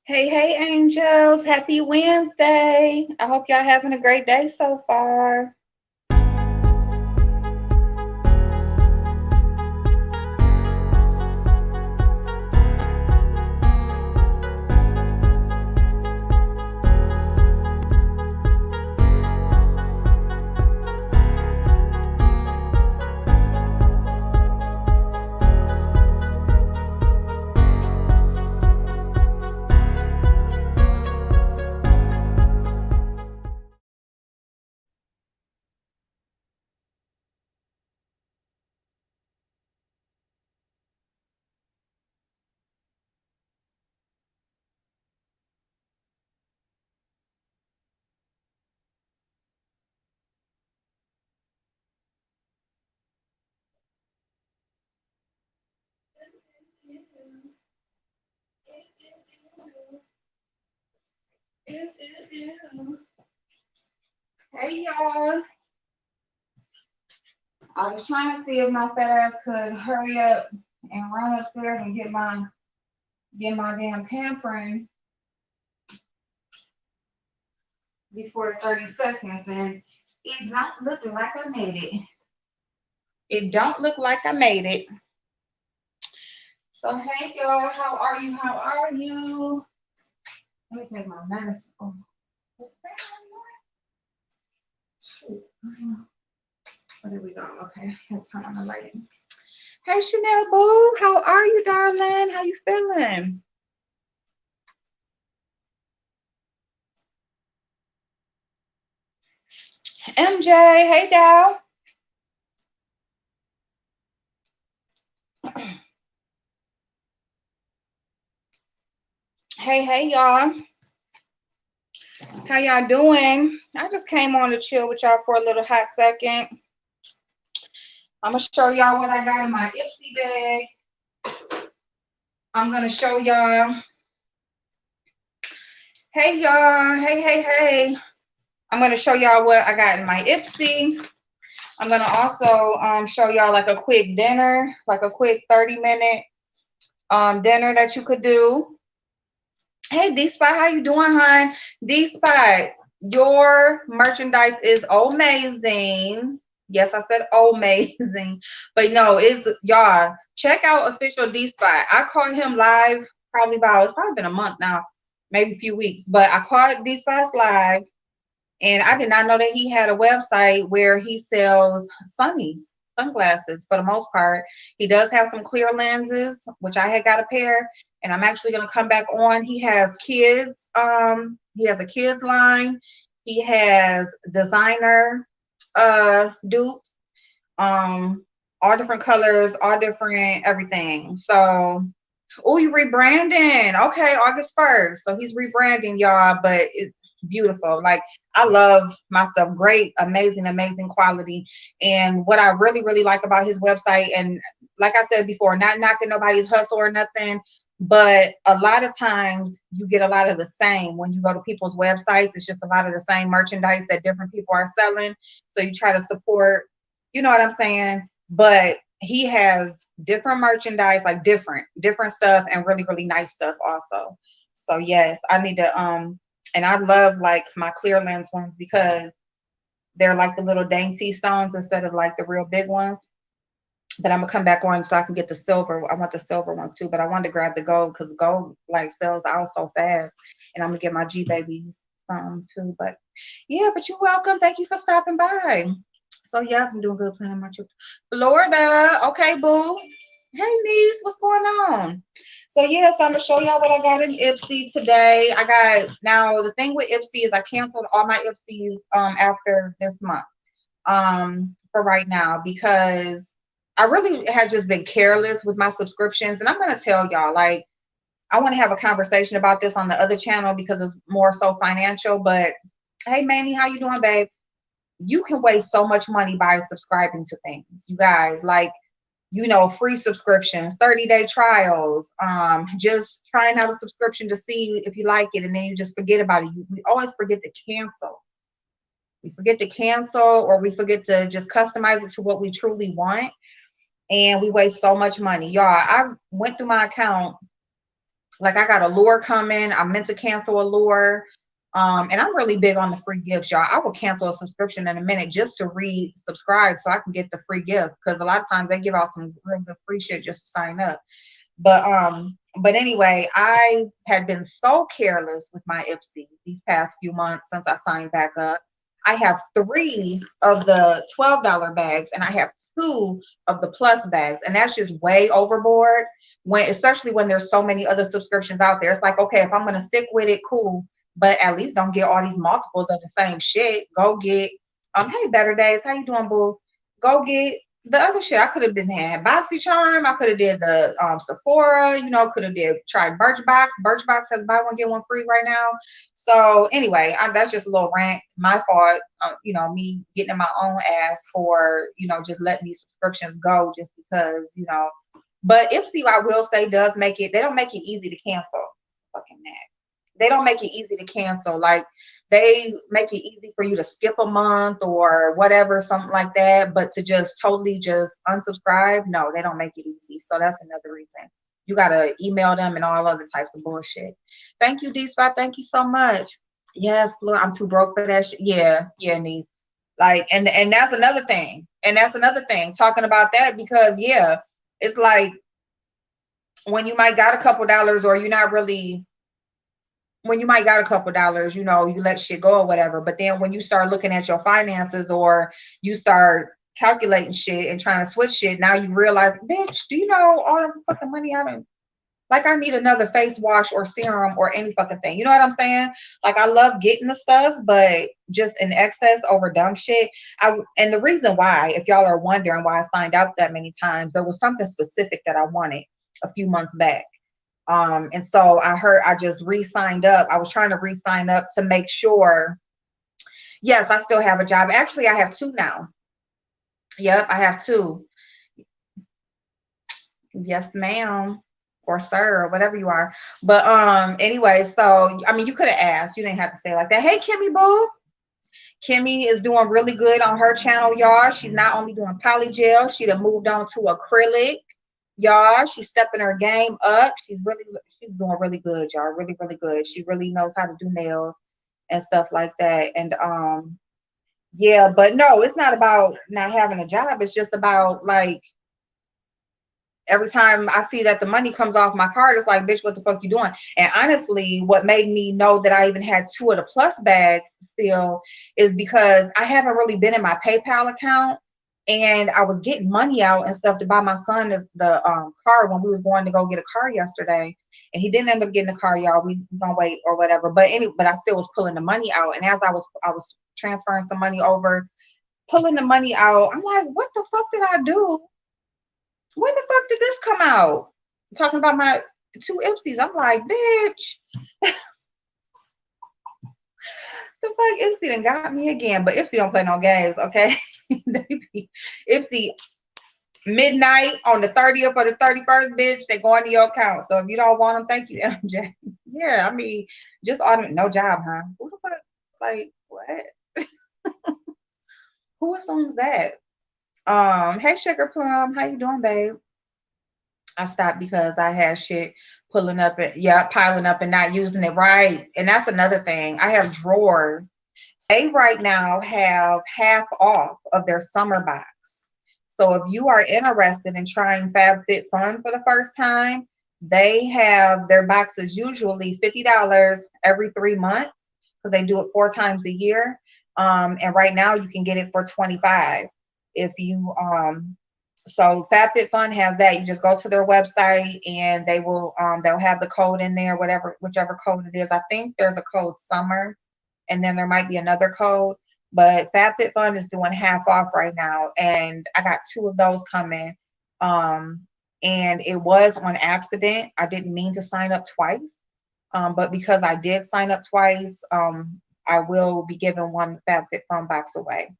Hey, hey, angels. Happy Wednesday. I hope y'all having a great day so far. Hey, y'all. I was trying to see if my fat ass could hurry up and run upstairs and get my damn pampering before 30 seconds, and it don't look like I made it. It don't look like I made it. So hey, y'all. How are you? How are you? Let me take my medicine. Oh, what's that? Shoot. Oh, there we go. Okay, let's turn on the light. Hey, Chanel Boo, how are you, darling? How you feeling? MJ, hey, Dow. Hey, hey, y'all. How y'all doing? I just came on to chill with y'all for a little hot second. I'm gonna show y'all what I got in my Ipsy bag. I'm gonna show y'all. Hey, y'all. Hey, hey, hey. I'm gonna show y'all what I got in my Ipsy. I'm gonna also show y'all like a quick dinner, like a quick 30-minute dinner that you could do. Hey, D-Spot, how you doing, hon? D-Spot, your merchandise is amazing. Yes, I said amazing. But no, it's y'all. Check out official D-Spot. I caught him live it's probably been a month now, maybe a few weeks. But I caught D-Spot's live, and I did not know that he had a website where he sells sunglasses for the most part. He does have some clear lenses, which I had got a pair, and I'm actually gonna come back on. He has kids, he has a kids line, he has designer dupes, all different colors, all different everything. So oh, you rebranding. Okay, August 1st. So he's rebranding, y'all, but it's beautiful. Like, I love my stuff. Great, amazing, amazing quality. And what I really, really like about his website, and like I said before, not knocking nobody's hustle or nothing, but a lot of times you get a lot of the same when you go to people's websites. It's just a lot of the same merchandise that different people are selling. So you try to support, you know what I'm saying? But he has different merchandise, like different stuff, and really, really nice stuff also. So yes, I need to and I love like my clear lens ones because they're like the little dainty stones instead of like the real big ones. But I'm gonna come back on so I can get the silver. I want the silver ones too, but I wanted to grab the gold because gold like sells out so fast. And I'm gonna get my G babies some too. But yeah, but you're welcome. Thank you for stopping by. So yeah, I'm doing good planning my trip. Florida. Okay, boo. Hey niece, what's going on? So yeah, so I'm gonna show y'all what I got in Ipsy today. I got now the thing with Ipsy is I canceled all my Ipsys after this month. For right now because I really have just been careless with my subscriptions. And I'm gonna tell y'all, like, I want to have a conversation about this on the other channel because it's more so financial. But hey Manny, how you doing, babe? You can waste so much money by subscribing to things, you guys. Like, you know, free subscriptions, 30-day trials, just trying out a subscription to see if you like it, and then you just forget about it. We always forget to cancel. We forget to cancel, or we forget to just customize it to what we truly want, and we waste so much money. Y'all, I went through my account Like I got a lure coming. I meant to cancel a lure. And I'm really big on the free gifts, y'all. I will cancel a subscription in a minute just to re-subscribe so I can get the free gift. Because a lot of times they give out some real good free shit just to sign up. But anyway, I had been so careless with my Ipsy these past few months since I signed back up. I have 3 of the $12 bags and I have 2 of the plus bags, and that's just way overboard when, especially when there's so many other subscriptions out there. It's like, okay, if I'm gonna stick with it, cool, but at least don't get all these multiples of the same shit. Go get hey, Better Days, how you doing, boo? Go get the other shit. I could have been had BoxyCharm. I could have did the Sephora. You know, could have did tried Birchbox. Birchbox has buy one get one free right now. So anyway, that's just a little rant. My fault. You know, me getting in my own ass for just letting these subscriptions go just because But Ipsy, I will say, does make it. They don't make it easy to cancel. Fucking mad. They don't make it easy to cancel. Like they make it easy for you to skip a month or whatever, something like that. But to just totally just unsubscribe, no, they don't make it easy. So that's another reason. You gotta email them and all other types of bullshit. Thank you, D Spot. Thank you so much. Yes, Fleur, I'm too broke for that shit. Yeah, niece. Like, and that's another thing. And that's another thing. Talking about that because yeah, it's like when you might got a couple dollars or you're not really when you might got a couple dollars, you let shit go or whatever. But then when you start looking at your finances or you start calculating shit and trying to switch shit, now you realize, bitch, do you know all the fucking money I don't like I need another face wash or serum or any fucking thing. You know what I'm saying? Like I love getting the stuff, but just in excess over dumb shit. And the reason why, if y'all are wondering why I signed out that many times, there was something specific that I wanted a few months back. And so I just re-signed up. I was trying to re-sign up to make sure. Yes, I still have a job. Actually, I have 2 now. Yep, I have 2. Yes, ma'am, or sir, or whatever you are. But anyway, so I mean, you could have asked. You didn't have to say it like that. Hey, Kimmy Boo. Kimmy is doing really good on her channel, y'all. She's not only doing polygel, she done moved on to acrylic. Y'all, she's stepping her game up. She's doing really good, y'all. Really, really good. She really knows how to do nails and stuff like that. And yeah, but no, it's not about not having a job. It's just about like every time I see that the money comes off my card, it's like, bitch, what the fuck you doing? And honestly, what made me know that I even had 2 of the plus bags still is because I haven't really been in my PayPal account. And I was getting money out and stuff to buy my son the car when we was going to go get a car yesterday. And he didn't end up getting a car, y'all. We gonna wait or whatever. But I still was pulling the money out. And as I was transferring some money over, pulling the money out, I'm like, what the fuck did I do? When the fuck did this come out? I'm talking about my 2 Ipsies. I'm like, bitch. The fuck, Ipsy done got me again. But Ipsy don't play no games, okay? Ipsy, midnight on the 30th or the 31st, bitch, they go into your account. So if you don't want them, thank you, MJ. Yeah, I mean, just no job, huh? Who the fuck? Like, what? Who assumes that? Hey, Sugar Plum, how you doing, babe? I stopped because I had shit piling up and not using it right. And that's another thing. I have drawers. They right now have half off of their summer box. So if you are interested in trying FabFitFun for the first time, they have their boxes usually $50 every 3 months because they do it 4 times a year. And right now you can get it for $25 if you so FabFitFun has that. You just go to their website and they will they'll have the code in there, whichever code it is. I think there's a code summer and then there might be another code, but FabFitFun is doing half off right now. And I got 2 of those coming. And it was on accident. I didn't mean to sign up twice. But because I did sign up twice, I will be giving 1 FabFitFun box away.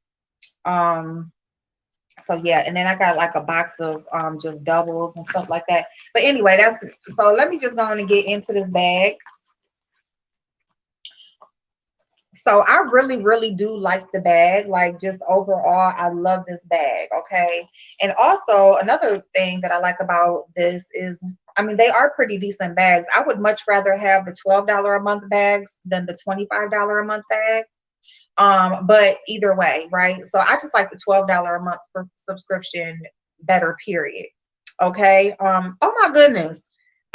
So yeah, and then I got like a box of just doubles and stuff like that. But anyway, so let me just go on and get into this bag. So I really, really do like the bag. Like just overall, I love this bag. Okay. And also another thing that I like about this is, I mean, they are pretty decent bags. I would much rather have the $12 a month bags than the $25 a month bag. But either way, right? So I just like the $12 a month for subscription better, period. Okay. Oh my goodness.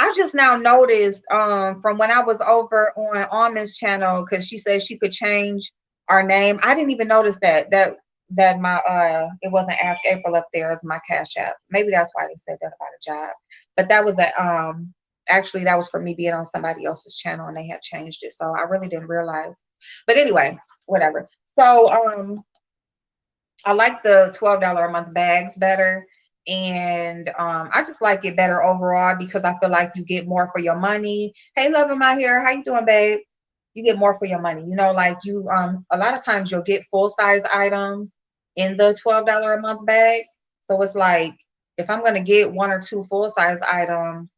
I just now noticed from when I was over on Almond's channel, because she said she could change our name. I didn't even notice that my it wasn't Ask April up there as my Cash App. Maybe that's why they said that about a job. But that was a actually that was for me being on somebody else's channel and they had changed it. So I really didn't realize. But anyway, whatever. So I like the $12 a month bags better. And I just like it better overall because I feel like you get more for your money. Hey, love in my hair. How you doing, babe? You get more for your money. You know, like you a lot of times you'll get full size items in the $12 a month bag. So it's like if I'm gonna get one or two full size items,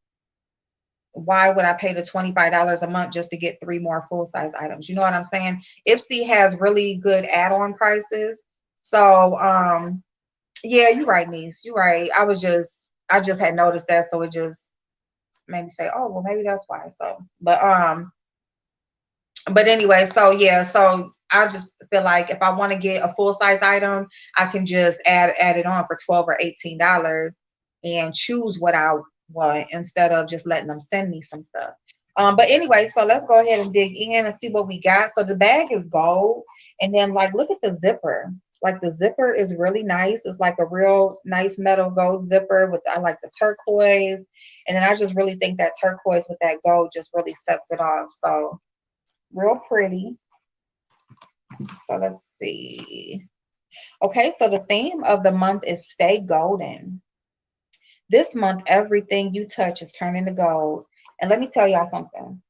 why would I pay the $25 a month just to get three more full size items? You know what I'm saying? Ipsy has really good add-on prices. So yeah, you're right, niece. You're right. I just had noticed that, so it just made me say, oh well maybe that's why. So but anyway, so yeah, so I just feel like if I want to get a full size item, I can just add it on for 12 or $18 and choose what I want instead of just letting them send me some stuff. But anyway, so let's go ahead and dig in and see what we got. So the bag is gold, and then like look at the zipper. Like the zipper is really nice. It's like a real nice metal gold zipper with I like the turquoise, and then I just really think that turquoise with that gold just really sets it off. So real pretty. So let's see. Okay, so the theme of the month is stay golden. This month, everything you touch is turning to gold. And let me tell y'all something.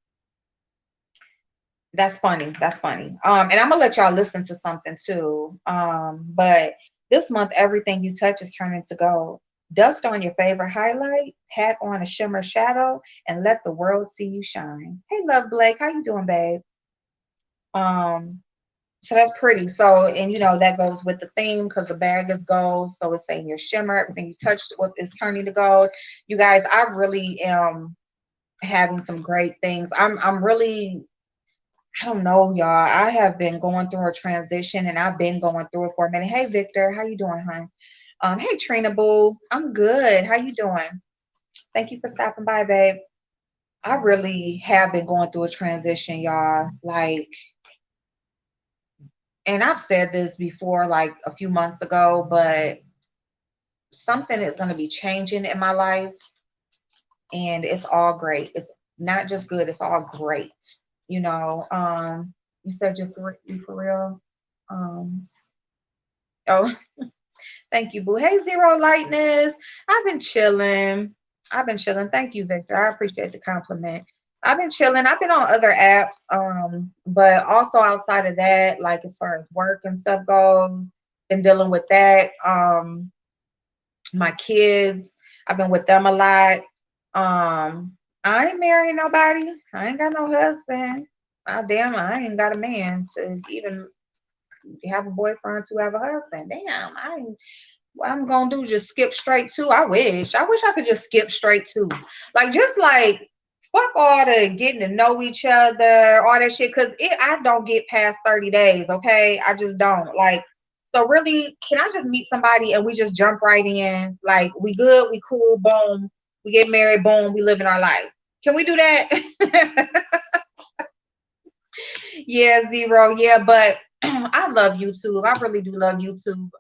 That's funny. That's funny. And I'm gonna let y'all listen to something too. But this month, everything you touch is turning to gold. Dust on your favorite highlight, pat on a shimmer shadow, and let the world see you shine. Hey, love Blake, how you doing, babe? So that's pretty. So, and you know, that goes with the theme because the bag is gold. So it's saying your shimmer, everything you touched with is turning to gold. You guys, I really am having some great things. I'm really, I don't know, y'all. I have been going through a transition and I've been going through it for a minute. Hey, Victor, how you doing, hon? Hey, Trina Boo, I'm good. How you doing? Thank you for stopping by, babe. I really have been going through a transition, y'all. Like, and I've said this before, like a few months ago, but something is going to be changing in my life and it's all great. It's not just good, it's all great. You know, you said you for real. Oh, thank you, boo. Hey, Zero Lightness. I've been chilling. I've been chilling. Thank you, Victor. I appreciate the compliment. I've been chilling. I've been on other apps, but also outside of that, like as far as work and stuff goes, been dealing with that. My kids, I've been with them a lot. I ain't marrying nobody. I ain't got no husband. Damn, I ain't got a man to even have a boyfriend to have a husband. Damn, I ain't. What I'm gonna do? Just skip straight to? I wish I could just skip straight to, like, just like fuck all the getting to know each other, all that shit. Cause I don't get past 30 days. Okay, I just don't like. So really, can I just meet somebody and we just jump right in? Like we good, we cool, boom, we get married, boom, we living our life. Can we do that? Yeah, Zero. Yeah, but I love YouTube. I really do love YouTube.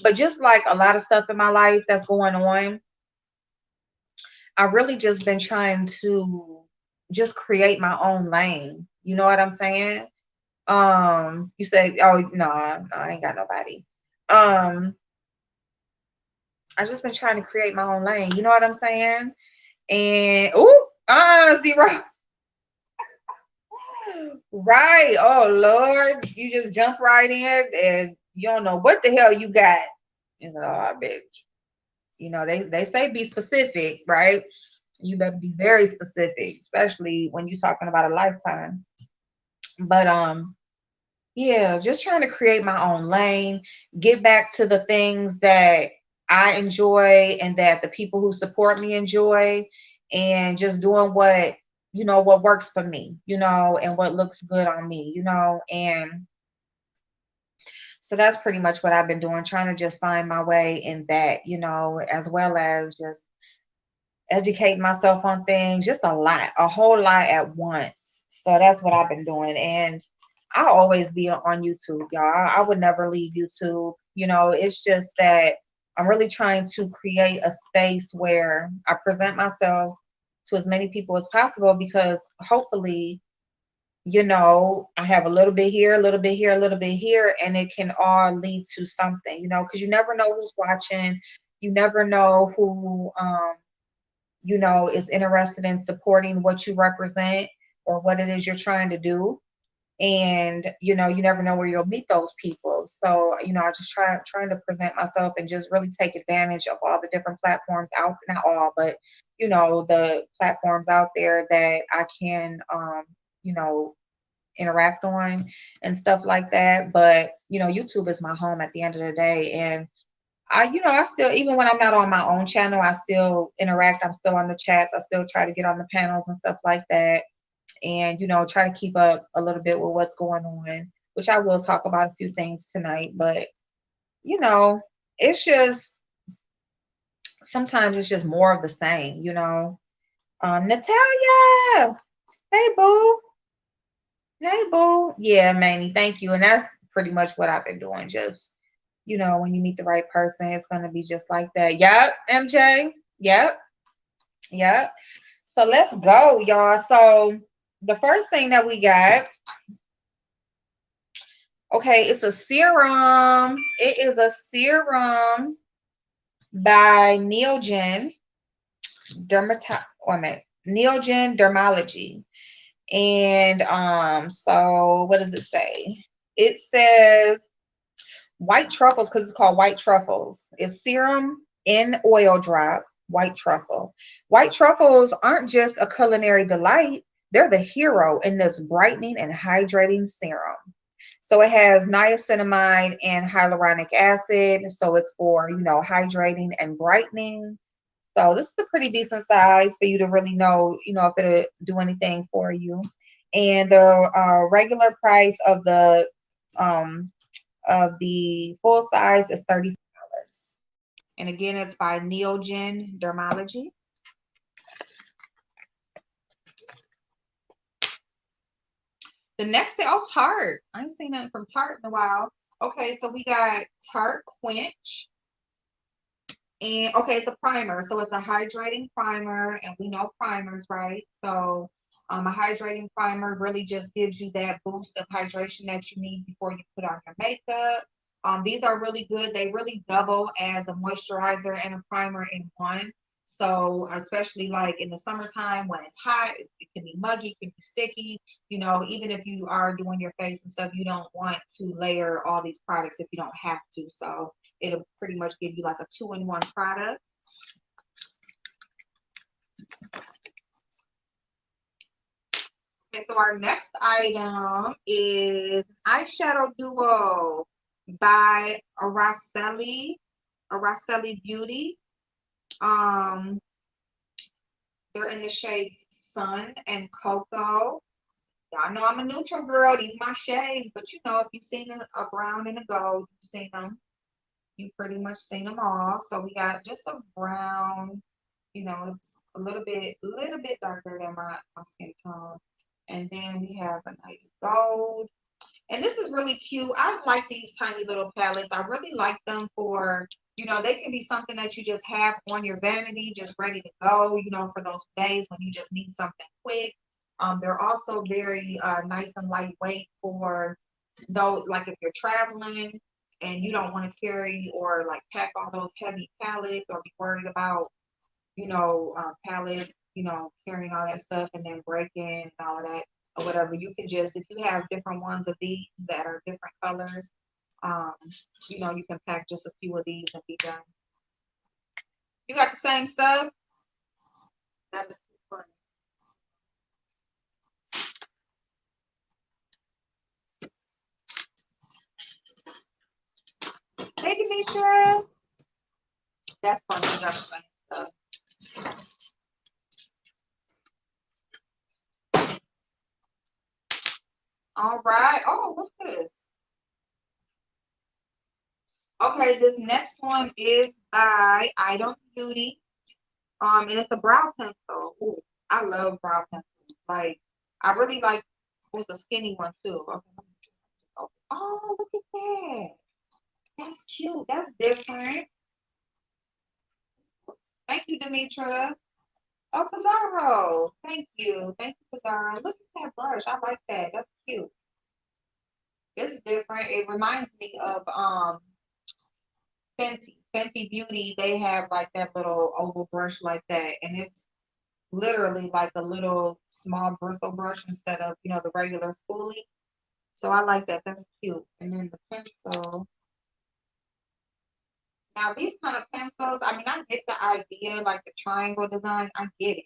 But just like a lot of stuff in my life that's going on, I really just been trying to just create my own lane. You know what I'm saying? You say, oh no, I ain't got nobody. I just been trying to create my own lane. You know what I'm saying? And Zero. Right. Oh Lord, you just jump right in and you don't know what the hell you got. It's like, oh, bitch. You know, they say be specific, right? You better be very specific, especially when you're talking about a lifetime. But Yeah, just trying to create my own lane, get back to the things that I enjoy and that the people who support me enjoy, and just doing what, what works for me, and what looks good on me, and so that's pretty much what I've been doing, trying to just find my way in that, as well as just educate myself on things, just a whole lot at once. So that's what I've been doing. And I'll always be on YouTube, y'all. I would never leave YouTube. It's just that I'm really trying to create a space where I present myself to as many people as possible because hopefully, I have a little bit here, a little bit here, a little bit here, and it can all lead to something, because you never know who's watching. You never know who is interested in supporting what you represent or what it is you're trying to do. And, you never know where you'll meet those people. So, I just trying to present myself and just really take advantage of all the different platforms out, not all, but, the platforms out there that I can, you know, interact on and stuff like that. But, YouTube is my home at the end of the day. And I still, even when I'm not on my own channel, I still interact. I'm still on the chats. I still try to get on the panels and stuff like that. And, try to keep up a little bit with what's going on, which I will talk about a few things tonight. But, you know, it's just, sometimes it's just more of the same, Natalia, hey, boo. Hey, boo. Yeah, Manny, thank you. And that's pretty much what I've been doing. Just, when you meet the right person, it's going to be just like that. Yep, MJ. Yep. Yep. So let's go, y'all. So the first thing that we got, okay, it's a serum. It is a serum by Neogen Neogen Dermology. And so what does it say? It says white truffles, because it's called white truffles. It's serum in oil drop, white truffle. White truffles aren't just a culinary delight, they're the hero in this brightening and hydrating serum. So it has niacinamide and hyaluronic acid. So it's for, hydrating and brightening. So this is a pretty decent size for you to really know, if it'll do anything for you. And the regular price um, of the full size is $30. And again, it's by Neogen Dermology. The next thing, oh, Tarte. I ain't seen nothing from Tarte in a while. Okay, so we got Tarte Quench. And okay, it's a primer. So it's a hydrating primer, and we know primers, right? So a hydrating primer really just gives you that boost of hydration that you need before you put on your makeup. These are really good. They really double as a moisturizer and a primer in one. So especially like in the summertime when it's hot, it can be muggy, it can be sticky. Even if you are doing your face and stuff, you don't want to layer all these products if you don't have to. So it'll pretty much give you like a 2-in-1 product. Okay, so our next item is eyeshadow duo by Araceli Beauty. Um, they're in the shades Sun and Cocoa. Y'all know I'm a neutral girl. These are my shades, but if you've seen a brown and a gold, you've seen them. You pretty much seen them all. So we got just a brown, it's a little bit darker than my skin tone. And then we have a nice gold. And this is really cute. I like these tiny little palettes. I really like them for, they can be something that you just have on your vanity, just ready to go, for those days when you just need something quick. They're also very nice and lightweight for those, like if you're traveling and you don't want to carry or like pack all those heavy palettes or be worried about, palettes, carrying all that stuff and then breaking and all of that or whatever. You can just, if you have different ones of these that are different colors, um, you can pack just a few of these and be done. You got the same stuff? That is funny. That's fun production stuff. All right. Oh, what's this? Okay, this next one is by Item Beauty. And it's a brow pencil. Ooh, I love brow pencils. Like, I really like. What's a skinny one too? Okay. Oh, look at that. That's cute. That's different. Thank you, Demetra. Oh, Pizarro. Thank you. Thank you, Pizarro. Look at that brush. I like that. That's cute. It's different. It reminds me of Fenty Beauty. They have like that little oval brush like that, and it's literally like a little small bristle brush instead of the regular spoolie. So I like that. That's cute. And then the pencil. Now these kind of pencils, I mean, I get the idea, like the triangle design. I get it,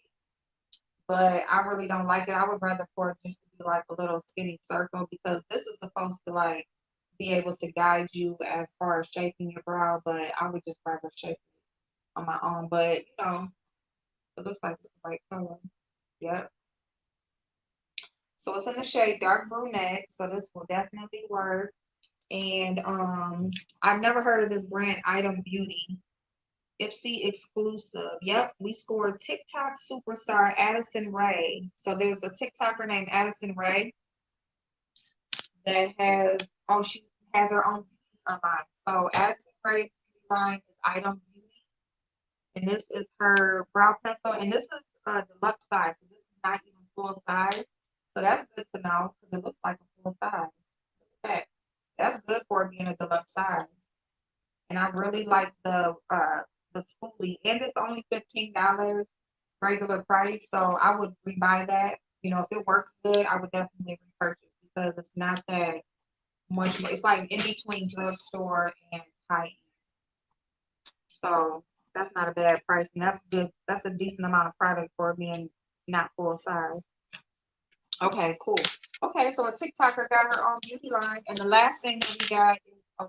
but I really don't like it. I would rather for it just to be like a little skinny circle because this is supposed to like be able to guide you as far as shaping your brow. But I would just rather shape it on my own. But it looks like it's the right color. Yep. So it's in the shade dark brunette. So this will definitely work. And I've never heard of this brand, Item Beauty. Ipsy exclusive. Yep, we scored TikTok superstar Addison Rae. So there's a TikToker named Addison Rae that she has her own beauty line. So Addison Rae beauty line is Item Beauty. And this is her brow pencil. And this is deluxe size. So this is not even full size. So that's good to know because it looks like a full size. Look at that. That's good for it being a deluxe size. And I really like the spoolie. And it's only $15 regular price. So I would rebuy that. If it works good, I would definitely repurchase because it's not that much more. It's like in between drugstore and high end. So that's not a bad price. And that's good. That's a decent amount of product for being not full size. Okay, cool. Okay, so a TikToker got her own beauty line. And the last thing that we got is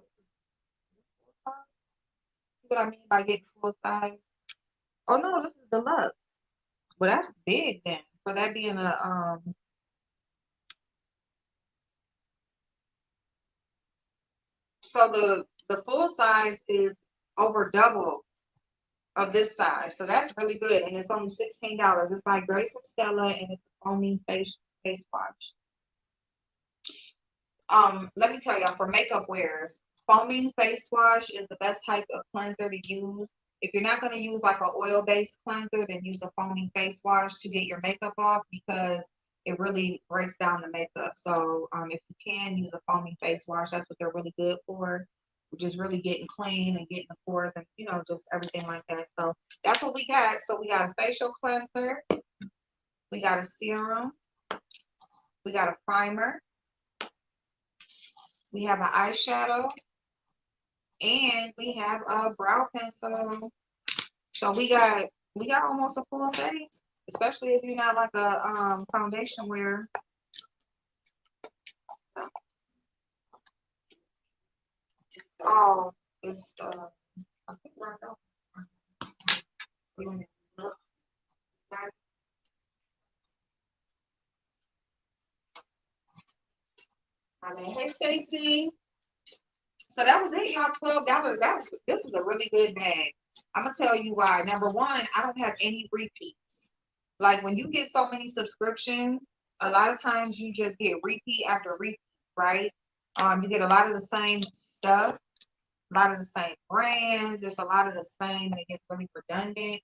see what I mean by getting full size? Oh no, this is deluxe. Well, that's big then. For that being a so the full size is over double of this size. So that's really good. And it's only $16. It's by Grace and Stella and it's a foaming face wash. Let me tell y'all, for makeup wearers, foaming face wash is the best type of cleanser to use. If you're not going to use like an oil-based cleanser, then use a foaming face wash to get your makeup off because it really breaks down the makeup. So if you can use a foaming face wash, that's what they're really good for. Just really getting clean and getting the pores and just everything like that. So that's what we got. So we got a facial cleanser, we got a serum, we got a primer, we have an eyeshadow, and we have a brow pencil. So we got almost a full face, especially if you're not like a foundation wearer. Oh, it's I think right now. I mean, hey Stacy. So that was it, y'all. $12. This is a really good bag. I'm gonna tell you why. Number one, I don't have any repeats. Like when you get so many subscriptions, a lot of times you just get repeat after repeat, right? You get a lot of the same stuff, a lot of the same brands. There's a lot of the same, and it gets really redundant.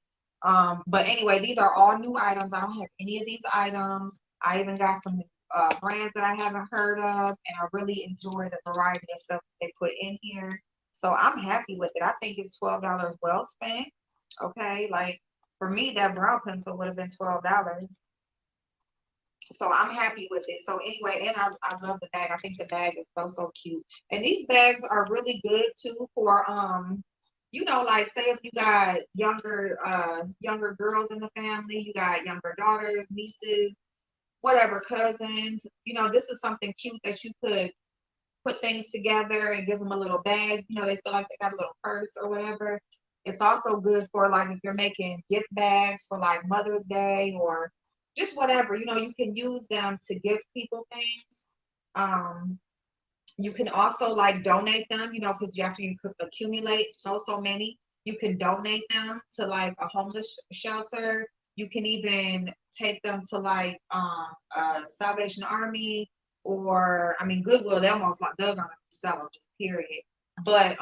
But anyway, these are all new items. I don't have any of these items. I even got some brands that I haven't heard of, and I really enjoy the variety of stuff they put in here. So I'm happy with it. I think it's $12 well spent. Okay, like for me, that brow pencil would have been $12. So I'm happy with it. So anyway, and I love the bag. I think the bag is so cute. And these bags are really good too for like say if you got younger girls in the family, you got younger daughters, nieces, whatever, cousins, this is something cute that you could put things together and give them a little bag. They feel like they got a little purse or whatever. It's also good for like if you're making gift bags for like Mother's Day or just whatever, you know, you can use them to give people things. Um, you can also like donate them, you know, because after you could accumulate so many, you can donate them to like a homeless shelter. You can even take them to like Salvation Army or I mean Goodwill. They're gonna sell them just period. But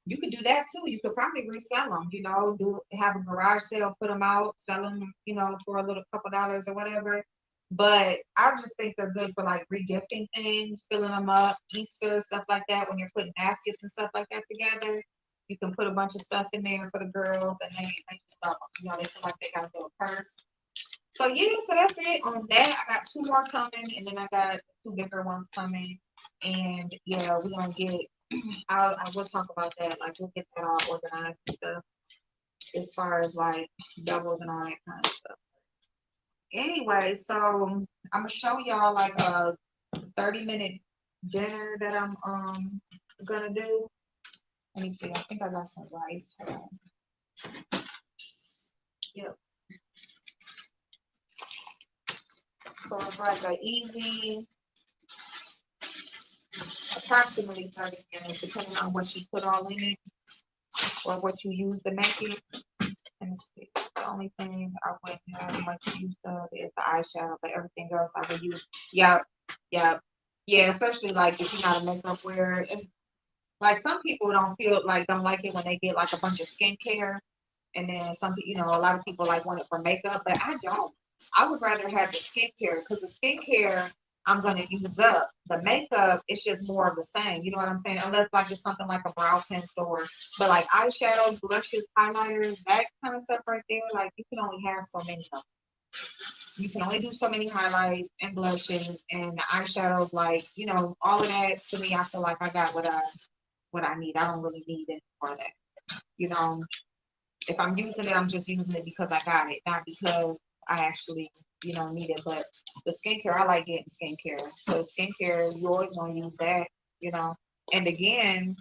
you could do that too. You could probably resell them. You know, do have a garage sale, put them out, sell them. You know, for a little couple dollars or whatever. But I just think they're good for like regifting things, filling them up, Easter, stuff like that. When you're putting baskets and stuff like that together, you can put a bunch of stuff in there for the girls and they just love them. You know, they feel like they got a little purse. So yeah, so that's it on that. I got two more coming and then I got two bigger ones coming. And yeah, we're gonna get I will talk about that. Like we'll get that all organized and stuff as far as like doubles and all that kind of stuff. Anyway, so I'm gonna show y'all like a 30-minute dinner that I'm gonna do. Let me see. I think I got some rice. Hold on. Yep. So it's like a easy, approximately 30 minutes, depending on what you put all in it or what you use to make it. Let me see. The only thing I wouldn't have much use of is the eyeshadow, but everything else I would use. Yep. Yep. Yeah, especially like if you're not a makeup wearer. Like some people don't like it when they get like a bunch of skincare, and then some people, you know, a lot of people like want it for makeup, but I don't. I would rather have the skincare because the skincare I'm gonna use up. The makeup it's just more of the same. You know what I'm saying? Unless like it's something like a brow pencil or, but like eyeshadows, blushes, highlighters, that kind of stuff right there. Like you can only have so many of them. You can only do so many highlights and blushes and the eyeshadows. Like you know, all of that to me, I feel like I got what I need. I don't really need it for that. You know, if I'm using it, I'm just using it because I got it, not because I actually, you know, need it. But the skincare, I like getting skincare. So skincare, you always want to use that, you know. And again,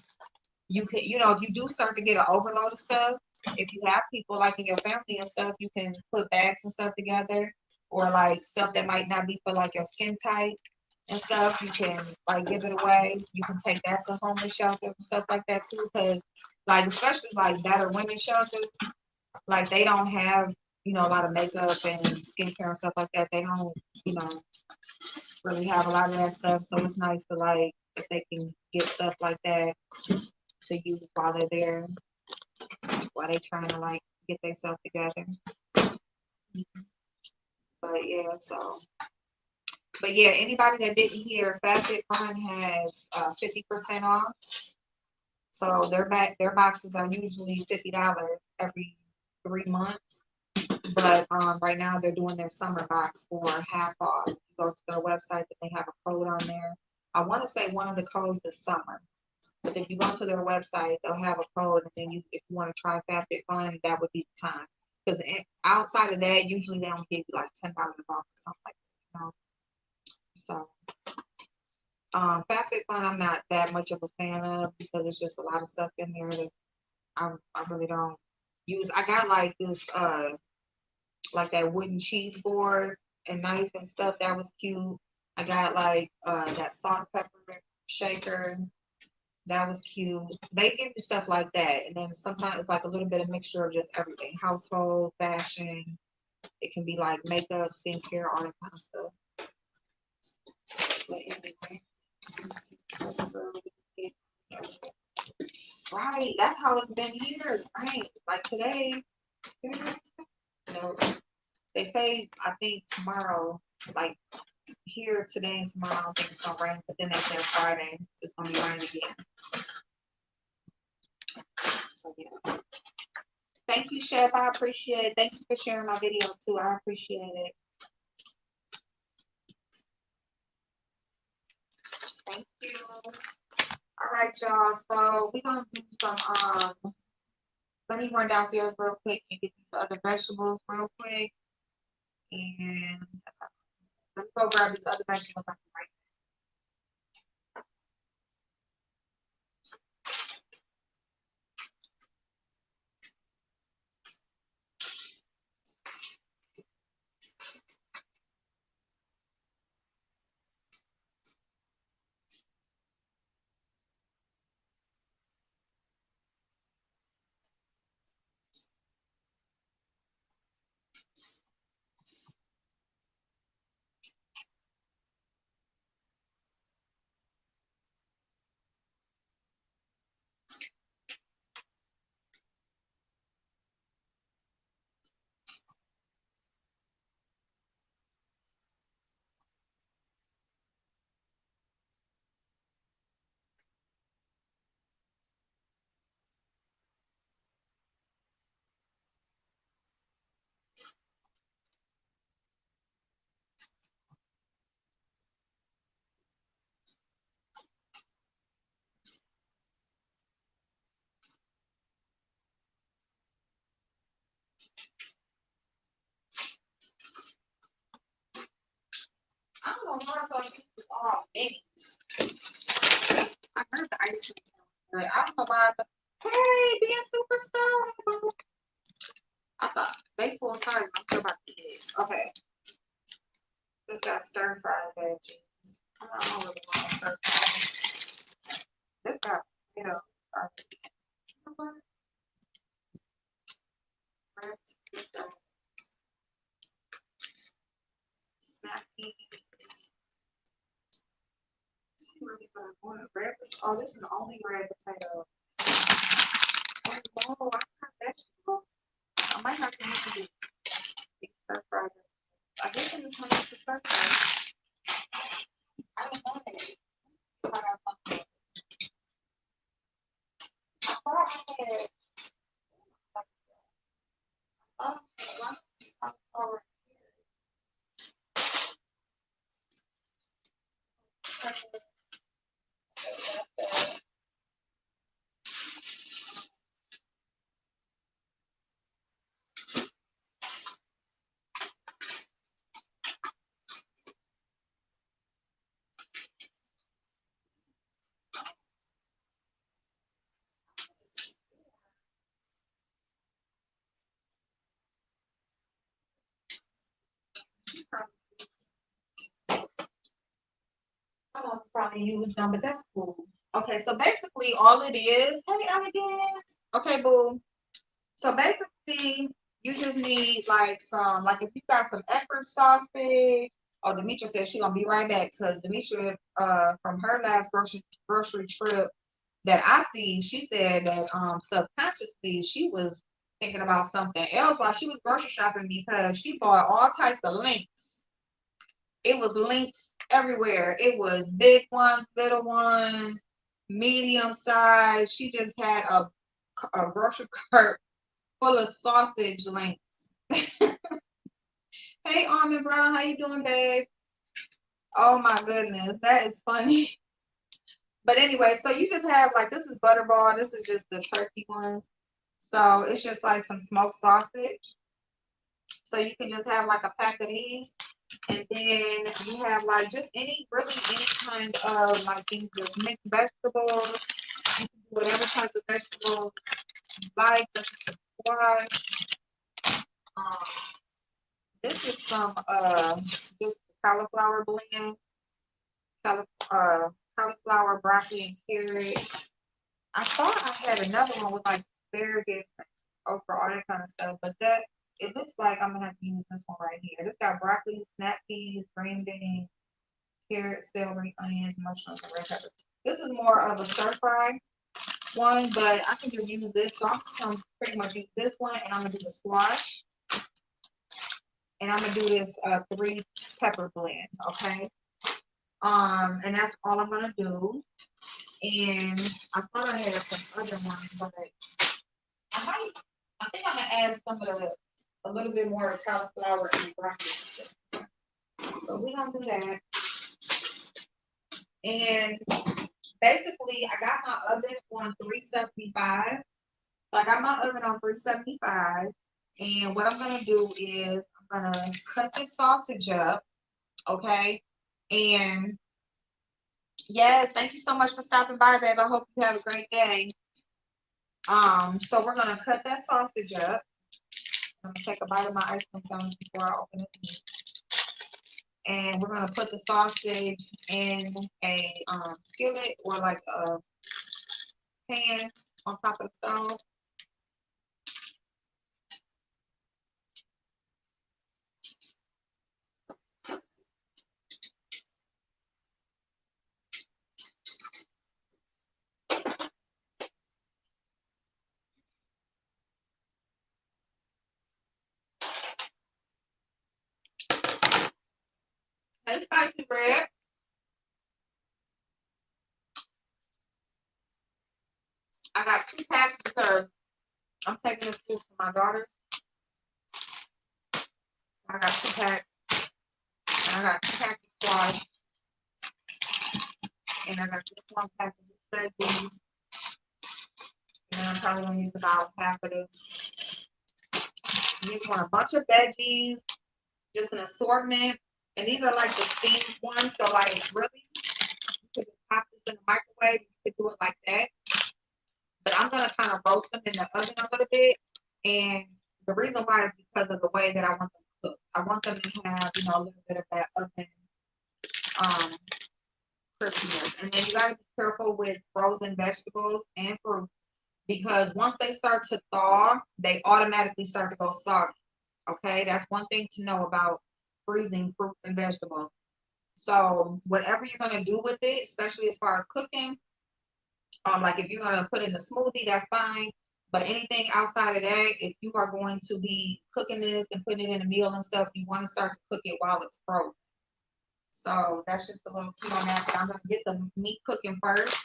you can, you know, if you do start to get an overload of stuff, if you have people like in your family and stuff, you can put bags and stuff together or like stuff that might not be for like your skin type and stuff. You can like give it away. You can take that to homeless shelters and stuff like that too. Cause like, especially like better women shelters, like they don't have, you know, a lot of makeup and skincare and stuff like that. They don't, you know, really have a lot of that stuff. So it's nice to like, if they can get stuff like that to use while they're there, while they trying to like get themselves together. But yeah, so but yeah, anybody that didn't hear, FabFitFun has 50% off. So their boxes are usually $50 every 3 months. But right now they're doing their summer box for half off. You go to their website and they have a code on there. I want to say one of the codes is summer. But if you go to their website, they'll have a code, and then if you want to try FabFitFun, that would be the time. Because outside of that, usually they don't give you like $10 off or something like that. You know? So FabFitFun, I'm not that much of a fan of because it's just a lot of stuff in there that I really don't use. I got like this like that wooden cheese board and knife and stuff that was cute. I got like that salt and pepper shaker. That was cute. They give you stuff like that. And then sometimes it's like a little bit of mixture of just everything. Household, fashion. It can be like makeup, skincare, all that kind of stuff. But anyway. Right. That's how it's been here. Right. Like today. You know, they say I think tomorrow, like here today and tomorrow, I don't think it's gonna rain, but then they say Friday it's gonna be raining again. So yeah. Thank you, Chef. I appreciate it. Thank you for sharing my video too. I appreciate it. Thank you. All right, y'all. So we're gonna do some let me run downstairs real quick and get these other vegetables real quick. And let me go grab these other vegetables. I'll be right know why I thought this was all big. I heard the ice cream, but I don't know why I thought, hey, being superstar. I thought they full size. I'm still about to eat it. Okay. This got stir fried veggies. I don't really want stir fried. This got potato. This got snappy. Really gonna want red. Oh, this is the only red potato. Oh no, I got vegetables. I might have to use the stir fried. I guess I'm just gonna use the stir fried. I don't want it. I got something. I thought I had. Oh, I don't probably use them, but that's cool. Okay, so basically all it is, hey elegance. Okay, boo. So basically you just need like some, like if you got some effort sausage. Oh, Demetra said she gonna be right back because Demetra, from her last grocery trip that I see, she said that subconsciously she was thinking about something else while she was grocery shopping because she bought all types of links. It was links everywhere. It was big ones, little ones, medium size. She just had a grocery cart full of sausage links. Hey, Almond Brown, how you doing, babe? Oh my goodness, that is funny. But anyway, so you just have like this is butterball. This is just the turkey ones. So it's just like some smoked sausage. So you can just have like a pack of these. And then you have like just really any kind of like things with mixed vegetables. You can do whatever type of vegetables you like. This is some squash. Um, this is some just cauliflower blend. Cauliflower, broccoli, and carrot. I thought I had another one with like asparagus, okra, all that kind of stuff, but that it looks like I'm gonna have to use this one right here. This got broccoli, snap peas, green beans, carrots, celery, onions, mushrooms, and red peppers. This is more of a stir fry one, but I can just use this. So I'm just gonna pretty much use this one, and I'm gonna do the squash, and I'm gonna do this 3 pepper blend, okay? And that's all I'm gonna do. And I thought I had some other ones, but I think I'm gonna add some of a little bit more cauliflower and broccoli. So we're gonna do that. And basically, I got my oven on 375. So I got my oven on 375. And what I'm gonna do is I'm gonna cut this sausage up, okay? And yes, thank you so much for stopping by, babe. I hope you have a great day. So we're gonna cut that sausage up. I'm gonna take a bite of my ice cream sandwich before I open it. And we're gonna put the sausage in a skillet or like a pan on top of the stove. And spicy bread. I got 2 packs because I'm taking this food for my daughter. I got 2 packs. And I got 2 packs of squash. And I got just 1 pack of veggies. And I'm probably gonna use about half of this. You just want a bunch of veggies, just an assortment. And these are like the steamed ones. So like really, you could just pop this in the microwave. You could do it like that. But I'm gonna kind of roast them in the oven a little bit. And the reason why is because of the way that I want them to cook. I want them to have, you know, a little bit of that oven um crispiness. And then you gotta be careful with frozen vegetables and fruit because once they start to thaw, they automatically start to go soggy. Okay, that's one thing to know about freezing fruits and vegetables. So whatever you're gonna do with it, especially as far as cooking, like if you're gonna put in a smoothie, that's fine. But anything outside of that, if you are going to be cooking this and putting it in a meal and stuff, you want to start to cook it while it's frozen. So that's just a little key on that. But I'm gonna get the meat cooking first,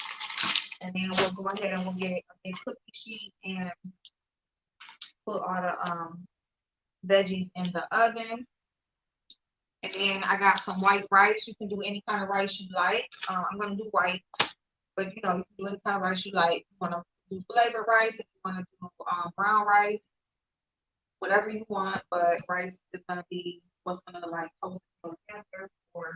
and then we'll go ahead and we'll get a cookie sheet and put all the veggies in the oven. And then I got some white rice. You can do any kind of rice you like. I'm gonna do white, but you know, you can do any kind of rice you like. You wanna do flavored rice, if you wanna do brown rice, whatever you want, but rice is gonna be what's gonna like hold it together, or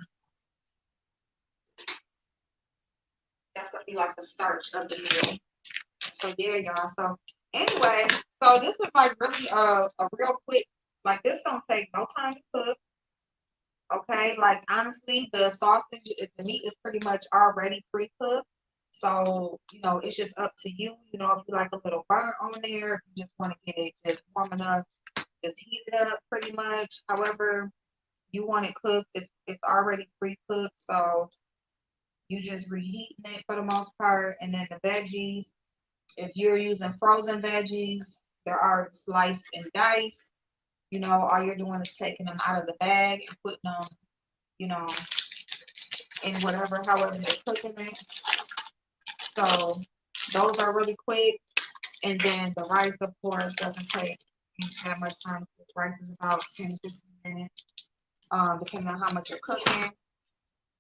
that's gonna be like the starch of the meal. So yeah, y'all. So anyway, so this is like really a real quick, like this don't take no time to cook. Okay, like honestly, the sausage, the meat is pretty much already pre-cooked. So, you know, it's just up to you. You know, if you like a little burn on there, if you just want to get it just warm enough, just heat it up pretty much. However you want it cooked, it's already pre-cooked. So you just reheating it for the most part. And then the veggies, if you're using frozen veggies, they're already sliced and diced. You know, all you're doing is taking them out of the bag and putting them, you know, in whatever, however they're cooking it. So those are really quick. And then the rice, of course, doesn't take that much time. Rice is about 10 to 15 minutes, depending on how much you're cooking.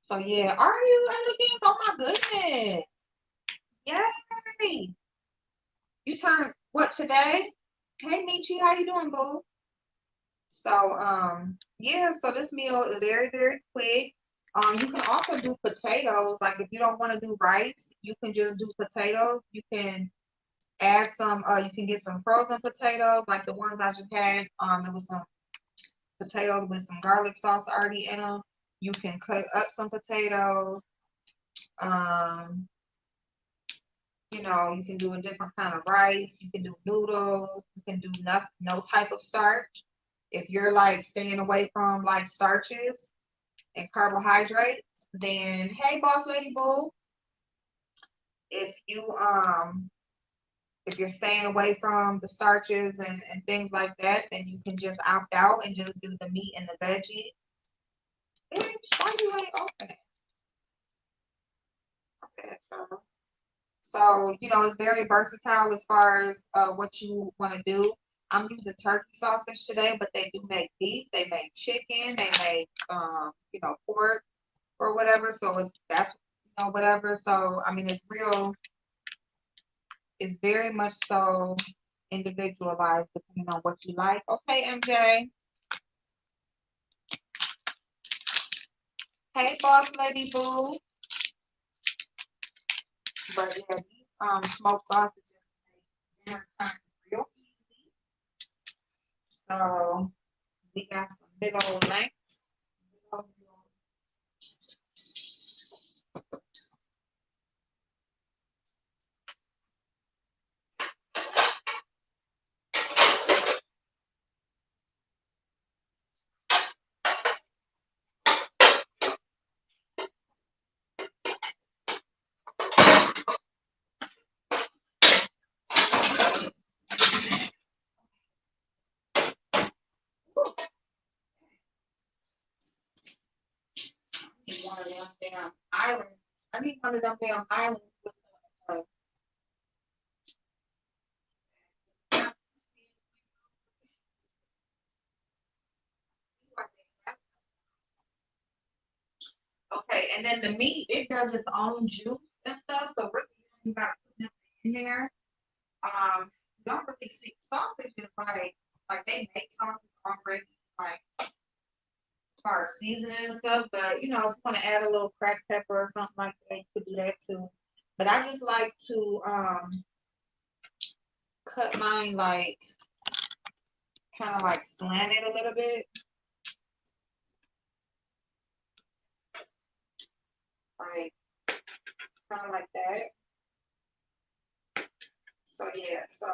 So yeah, are you again? Oh my goodness. Yay. You turned what today? Hey Michi, how you doing, boo? So yeah, so this meal is very, very quick. You can also do potatoes. Like if you don't want to do rice, you can just do potatoes. You can add some, you can get some frozen potatoes, like the ones I just had. It was some potatoes with some garlic sauce already in them. You can cut up some potatoes. Um, you know, you can do a different kind of rice. You can do noodles. You can do no type of starch. If you're like staying away from like starches and carbohydrates, then hey, boss lady boo. If you if you're staying away from the starches and things like that, then you can just opt out and just do the meat and the veggies. Bitch, why you ain't open it? Okay, so, you know, it's very versatile as far as what you want to do. I'm using turkey sausage today, but they do make beef, they make chicken, they make, you know, pork or whatever. So that's, you know, whatever. So, I mean, it's very much so individualized depending on what you like. Okay, MJ. Hey, boss lady boo. But yeah, these smoked sausages make dinner time real easy. So we got some big old lengths. One of them damn islands. I need one of them damn islands with okay, and then the meat, it does its own juice and stuff, so really you got putting it in there. You don't really see sausages like they make sausage already, like far as seasoning and stuff, but you know, if you want to add a little cracked pepper or something like that, you could do that too. But I just like to cut mine like kind of like slant it a little bit, like kind of like that. So yeah, so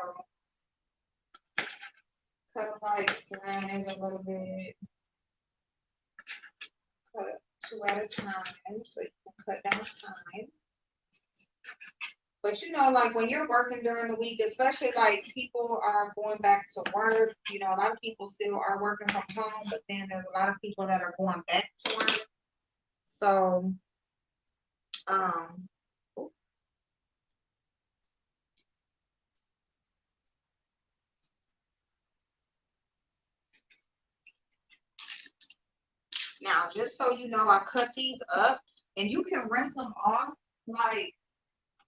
cut them like slanted a little bit, cut two at a time, so you can cut down time. But you know, like when you're working during the week, especially like people are going back to work, you know, a lot of people still are working from home, but then there's a lot of people that are going back to work. So, um, now just so you know, I cut these up and you can rinse them off like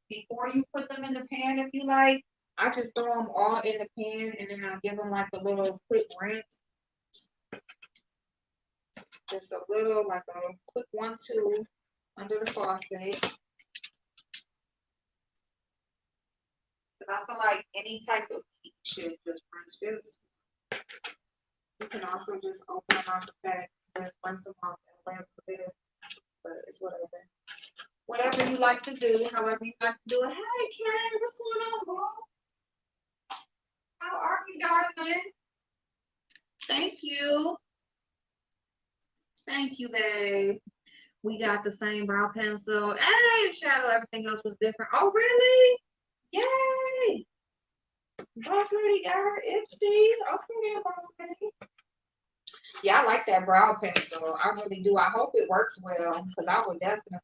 before you put them in the pan if you like. I just throw them all in the pan and then I give them like a little quick rinse, just a little like a quick 1-2 under the faucet. Because I feel like any type of meat should just rinse this. You can also just open them out the pack and rinse them off and rinse a bit, but it's whatever. Whatever you like to do, however you like to do it. Hey, Karen, what's going on, bro? How are you, darling? Thank you. Thank you, babe. We got the same brow pencil. Hey, shadow, everything else was different. Oh, really? Yay! Boss lady got her Ipsy. Okay, then, boss lady. Yeah, I like that brow pencil. I really do. I hope it works well because I would definitely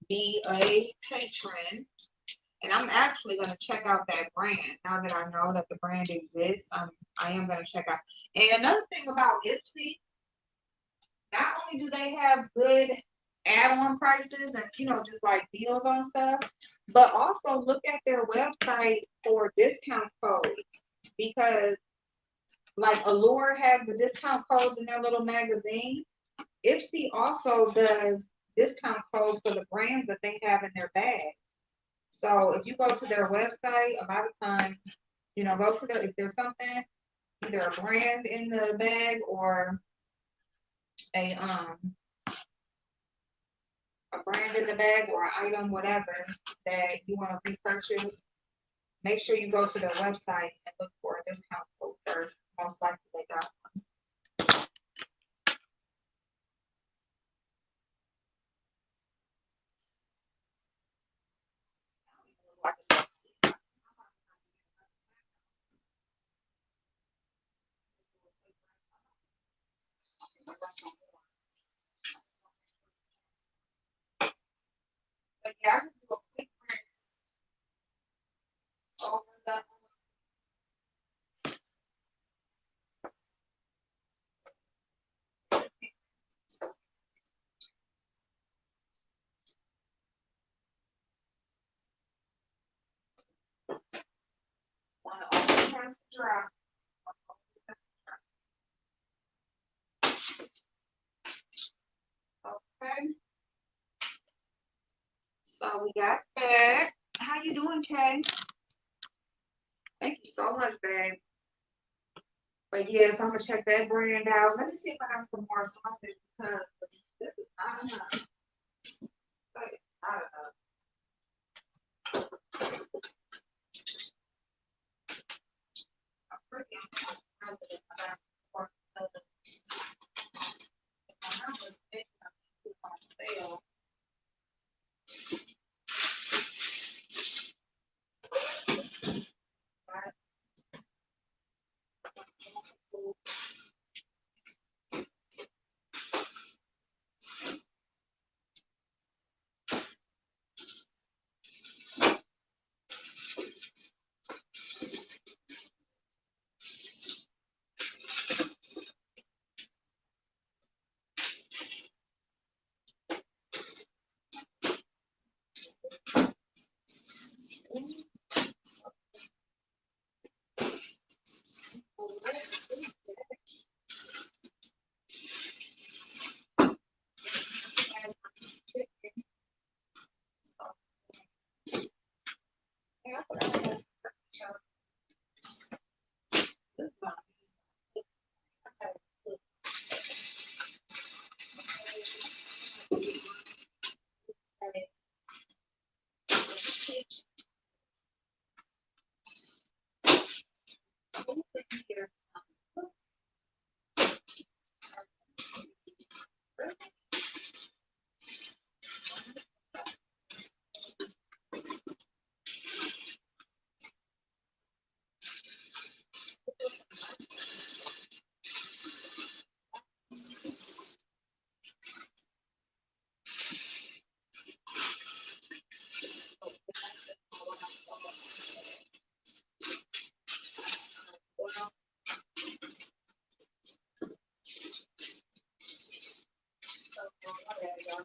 be a patron. And I'm actually going to check out that brand now that I know that the brand exists. I am going to check out. And another thing about Ipsy, not only do they have good add-on prices and you know just like deals on stuff, but also look at their website for discount codes because like Allure has the discount codes in their little magazine. Ipsy also does discount codes for the brands that they have in their bag. So if you go to their website, a lot of times, you know, go to the if there's something, either a brand in the bag or a um a brand in the bag or an item, whatever that you want to repurchase, make sure you go to their website and look for a discount code first. Most likely they got one. But yeah, I can do a quick rinse over the one always has to dry. Okay. So we got that. How you doing, Kay? Thank you so much, babe. But yes, I'm gonna check that brand out. Let me see if I got some more sausage because this is not enough. But it's not enough. I'm pretty positive about pork because if I'm not mistaken, I think it's on sale. Right? bad, y'all.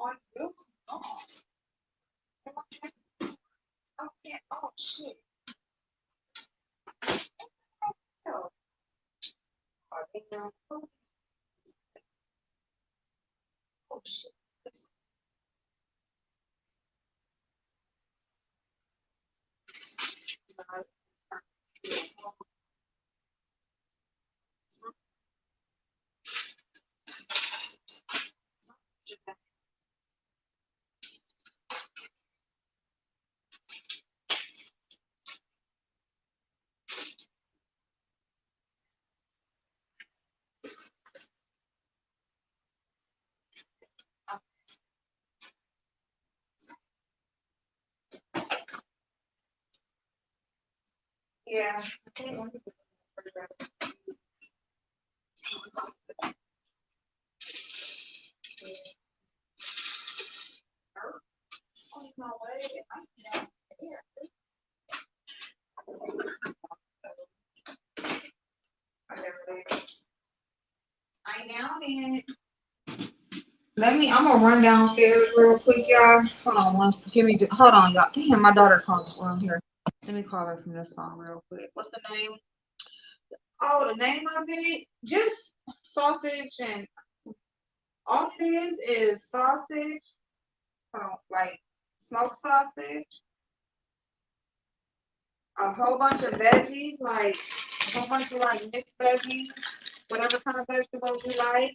Oh, you? Oh, okay. Oh, shit. Oh, damn. Oh, shit. Yeah. On my way. I'm down here. I down in. I'm gonna run downstairs real quick, y'all. Hold on hold on, y'all. Damn, my daughter called on here. Let me call her from this phone real quick. What's the name? Oh, the name of it? Just sausage, and all it is sausage, like smoked sausage, a whole bunch of veggies, like a whole bunch of like mixed veggies, whatever kind of vegetables you like.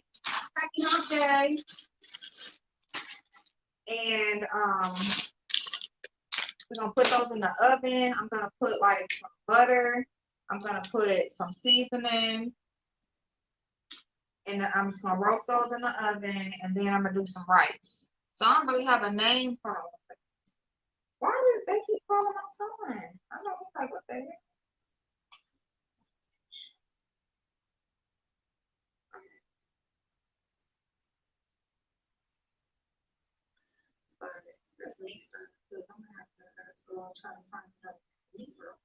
Happy hump day. And we're gonna put those in the oven. I'm gonna put like some butter. I'm gonna put some seasoning, and I'm just gonna roast those in the oven, and then I'm gonna do some rice. So I don't really have a name for them. Why do they keep calling my son? I know he's like, what the heck? But this meat stuff good. I'm gonna have to go try to find another meat roll.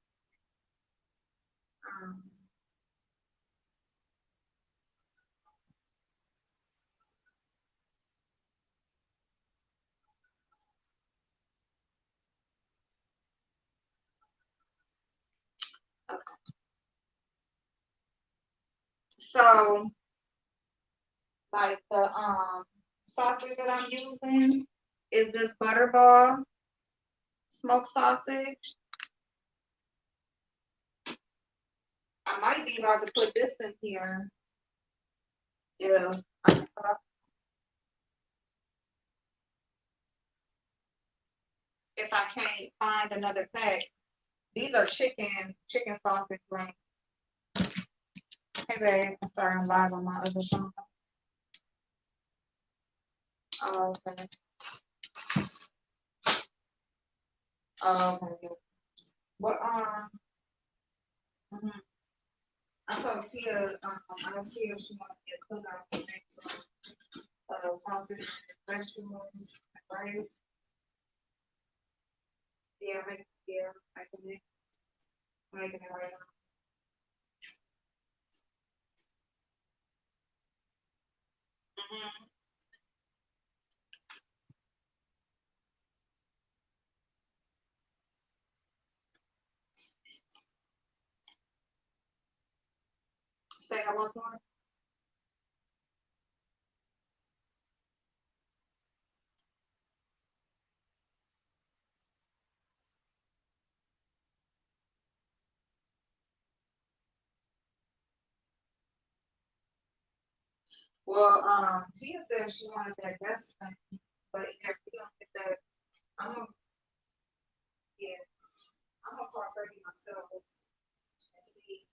Um, okay. So like the sausage that I'm using is this butterball smoked sausage. I might be about to put this in here. Yeah. If I can't find another pack. These are chicken sausage rings. Hey babe, I'm sorry, I'm live on my other phone. Oh, okay. Oh, okay. What mhm. I told Tia, I told Tia she wanted me to cook out the next sausage and vegetables and rice. Yeah, I can make I'm making it right now. Mm-hmm. Say that once more. Well, Tia said she wanted that best thing, but if we don't get that, I'm gonna yeah, I'm gonna call Freddie myself and see.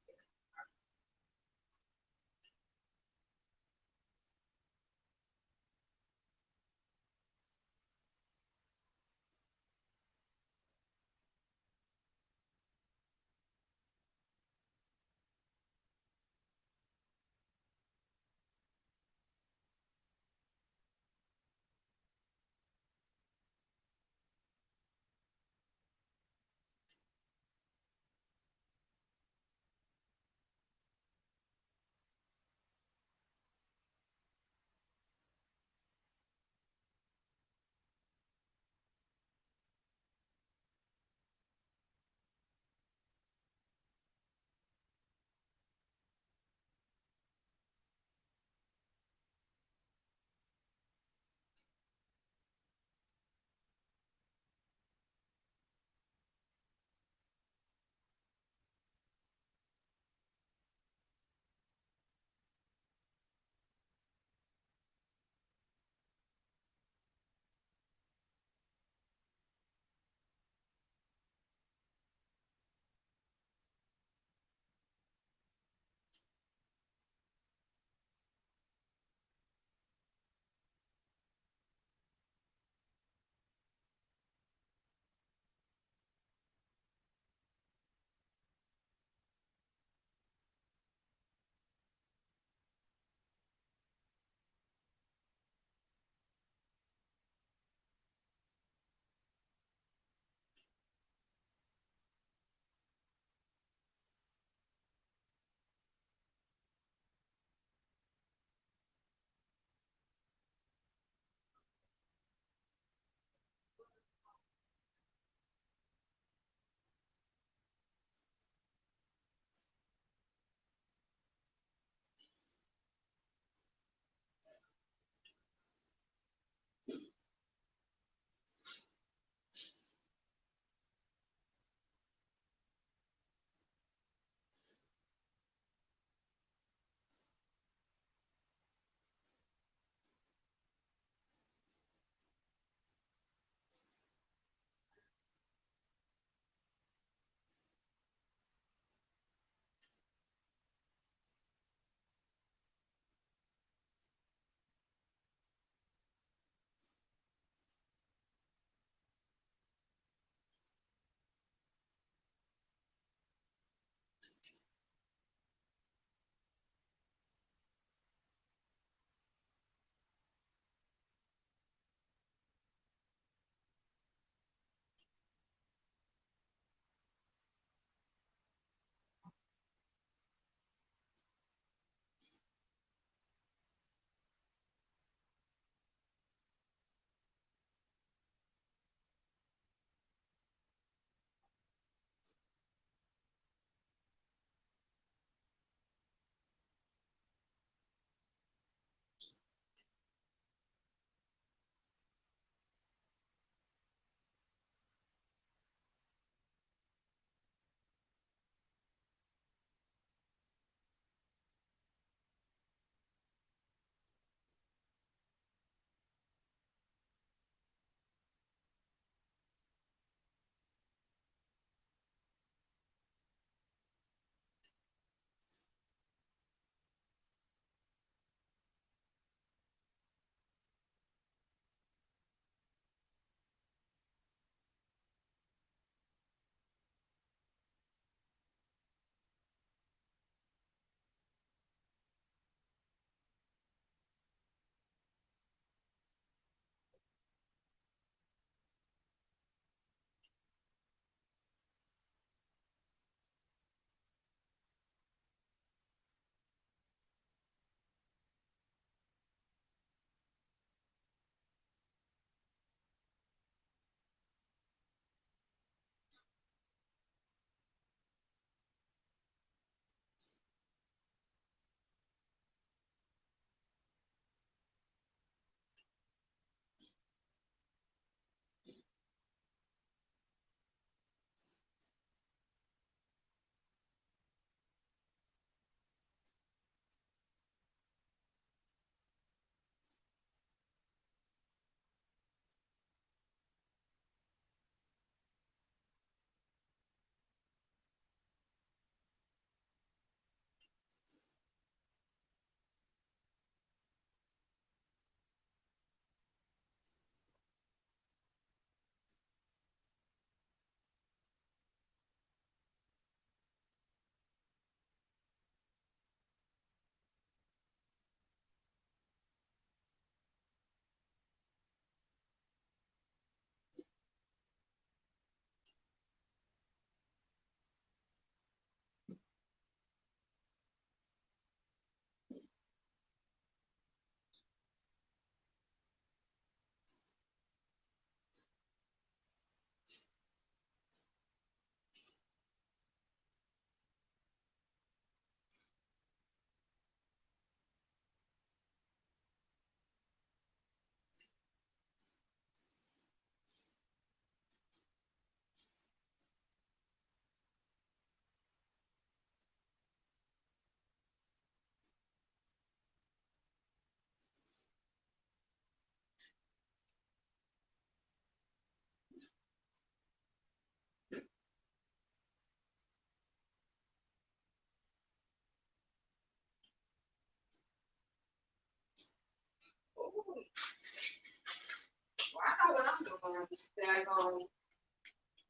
Well, I know what I'm doing.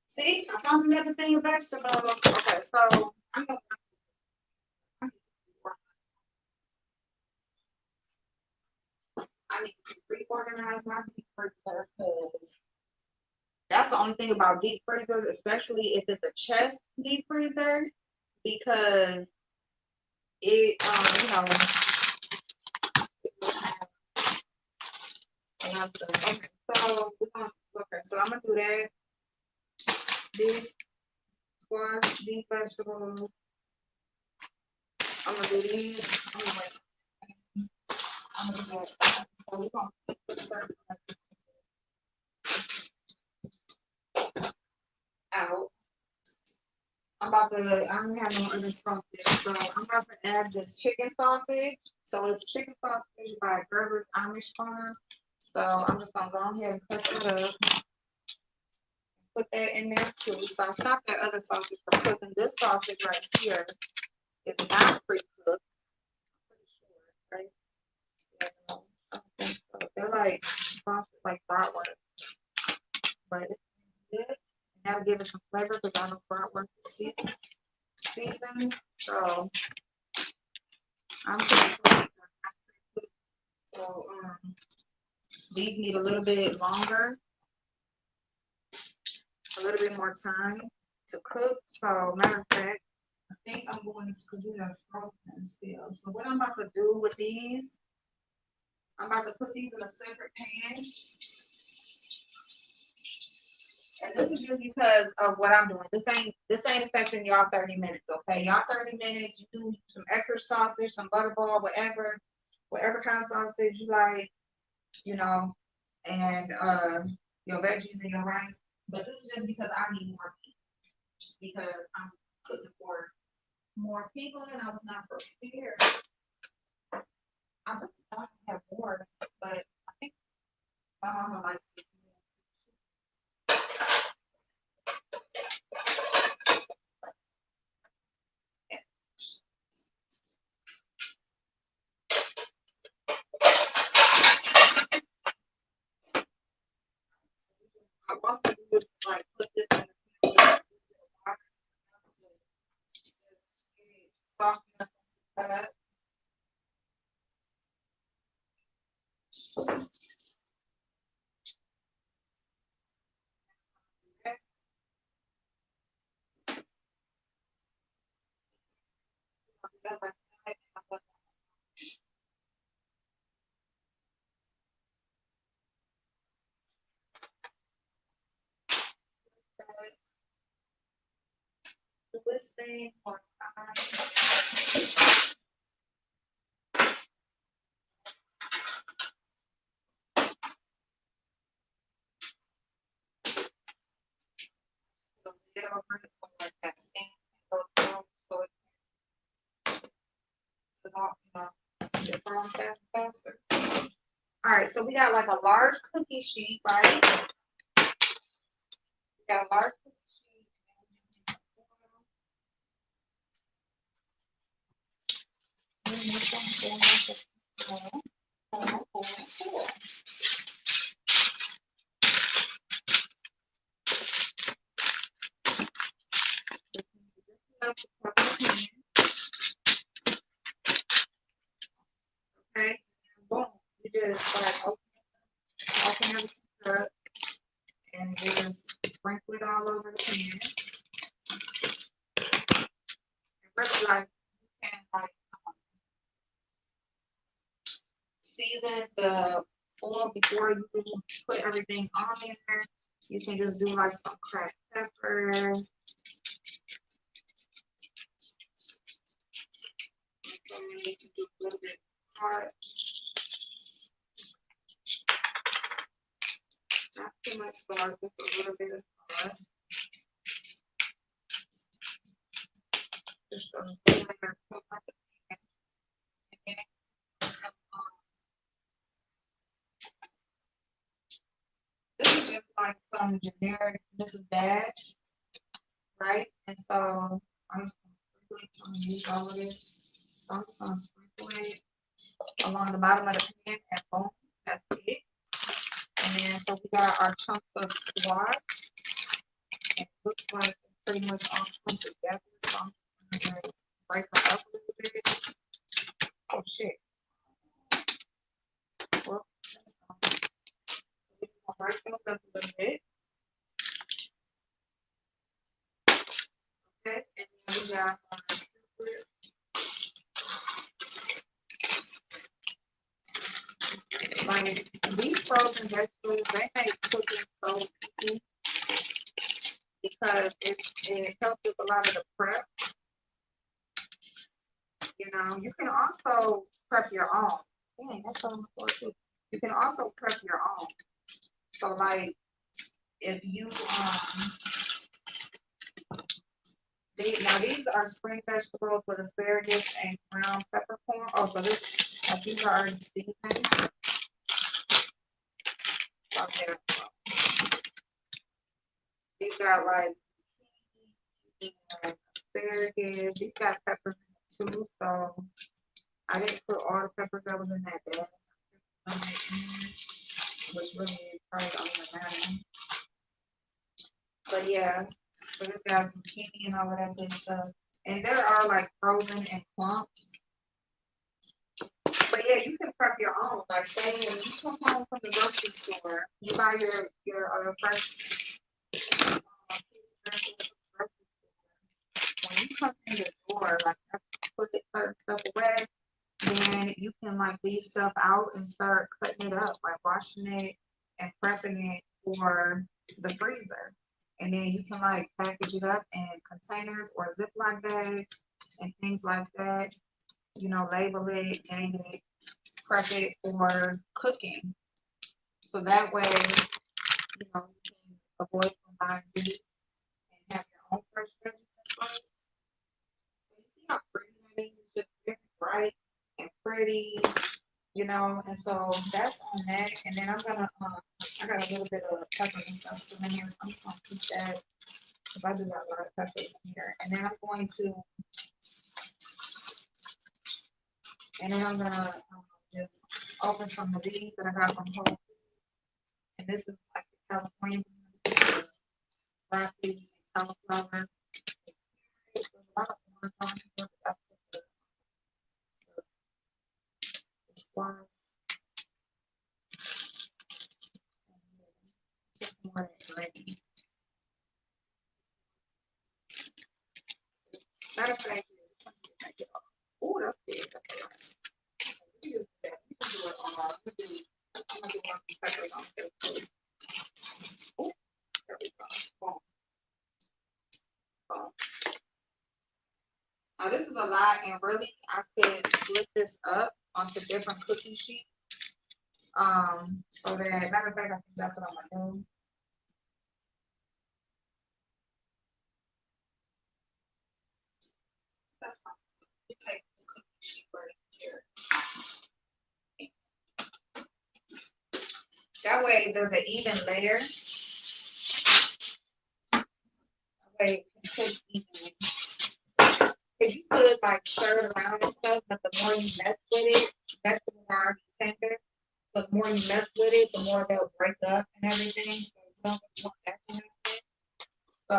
See, I found another thing of vegetables. Okay, so I'm gonna I need to reorganize my deep freezer because that's the only thing about deep freezers, especially if it's a chest deep freezer, because it you know okay, so we're gonna okay, so I'm gonna do that. This squash, these vegetables. I'm gonna do these. I'm gonna wait. I'm gonna do that. So we're gonna put this out. I don't have no other sausage, so I'm about to add this chicken sausage. So it's chicken sausage by Gerber's Amish Farm. So I'm just gonna go ahead and cut it up, put that in there too. So I stopped that other sausage from cooking. This sausage right here is not pre-cooked. Pretty sure, right? Yeah, I don't think so. They're like sausage, like bratwurst, but it's good. And that'll give it some flavor because I know bratwurst is seasoned. So I'm pretty sure. So these need a little bit longer, a little bit more time to cook. So matter of fact, I think I'm going to do that frozen still. So what I'm about to do with these, I'm about to put these in a separate pan. And this is just because of what I'm doing. This ain't affecting y'all 30 minutes, okay? Y'all 30 minutes, you do some extra sausage, some butterball, whatever kind of sausage you like, you know, and your veggies and your rice. But this is just because I need more people because I'm cooking for more people and I was not prepared. I really thought I have more, but I think my mama likes it. I want to do is like put this in the water, soften up that. Do this thing or get over it so like that stain go through so it's all it burns faster. All right, so we got like a large cookie sheet, right? We got a large cookie sheet. Okay, boom. You just like open everything up and just sprinkle it all over the pan. And really like you can like season the oil before you put everything on there. You can just do like some cracked pepper. Okay, you can do a little bit hot. Not too much salt, just a little bit of salt. Just a little bit of this is just like some generic, this is dash, right? And so I'm just gonna use all of this. So I'm just gonna sprinkle it along the bottom of the pan and boom. That's it. And then so we got our chunks of squash. It looks like it's pretty much all come together. So I'm gonna break them up a little bit. Oh shit. Well, we're gonna break those up a little bit. Okay, and then we got our like these frozen vegetables, they make cooking so easy because it helps with a lot of the prep. You know, you can also prep your own. Dang, that's on the floor too. You can also prep your own. So like if you now these are spring vegetables with asparagus and ground peppercorn. Oh, so these are already seasoned. Okay. These got like asparagus. These got peppers in it too. So I didn't put all the peppers that was in that bag, which really probably don't even matter. But yeah, so this got zucchini and all of that good stuff. And there are like frozen and clumps. But yeah, you can prep your own. Like say when you come home from the grocery store, you buy your fresh when you come in the door, like put certain stuff away, then you can like leave stuff out and start cutting it up, like washing it and prepping it for the freezer. And then you can like package it up in containers or Ziploc bags and things like that. You know, label it, date it, prep it for cooking. So that way, you know, you can avoid from buying meat and have your own fresh vegetables. So you see how pretty that is? It's just very bright and pretty, you know, and so that's on that. And then I'm gonna, I got a little bit of pepper and stuff in here. So I'm just gonna keep that because I do got a lot of pepper in here. And then I'm going to, just open some of these that I got from Whole Foods. And this is like the California broccoli and cauliflower. There's a lot of orange on here, but that's the squash. Just more than ready. Matter of fact, oh, that's big. We can do it on our, I'm gonna do one pepper on it. Oh, there we go. Boom. Boom. Now this is a lot, and really I could split this up onto different cookie sheets. So that matter of fact, I think that's what I'm gonna do. That's fine. You take this cookie sheet right here. That way there's an even layer. That way it cooks evenly. If you could like stir it around and stuff, but the more you mess with it, vegetables are already tender. So the more you mess with it, the more they'll break up and everything. So you don't want that to happen. So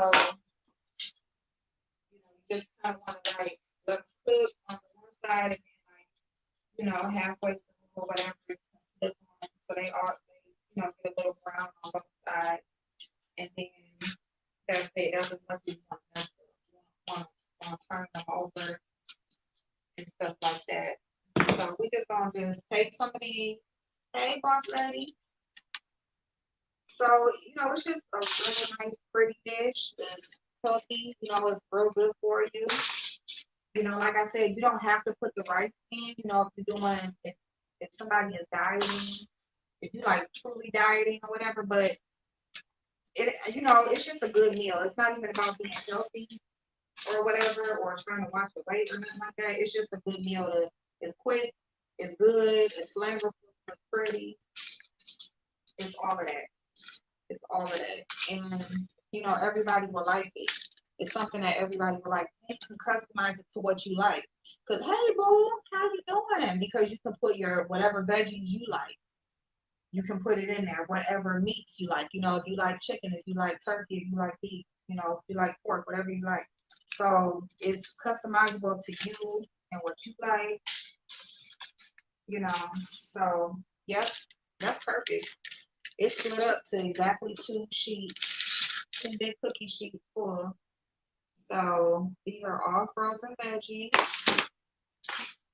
you just kind of want to like let them cook on the one side and then like, halfway through or whatever, flip on so they all get a little brown on both sides. And then that's it. That's as much as you want to mess with. You want to turn them over and stuff like that. So we just gonna just take some of these. Hey, boss lady. So it's just a really nice, pretty dish. It's healthy. It's real good for you. Like I said, you don't have to put the rice in. If you're doing, if somebody is dieting, if you like truly dieting or whatever. But it's just a good meal. It's not even about being healthy or whatever, or trying to watch the weight or nothing like that. It's just a good meal. It's quick, it's good, it's flavorful, it's pretty. It's all of that. It's all of that. And everybody will like it. It's something that everybody will like. You can customize it to what you like. Cause hey boo, how you doing? Because you can put your whatever veggies you like. you can put it in there, whatever meats you like. You know, if you like chicken, if you like turkey, if you like beef, you know, if you like pork, whatever you like. So it's customizable to you and what you like, you know. So, yep, that's perfect. It's split up to exactly 2 sheets, 2 big cookie sheets full. So these are all frozen veggies.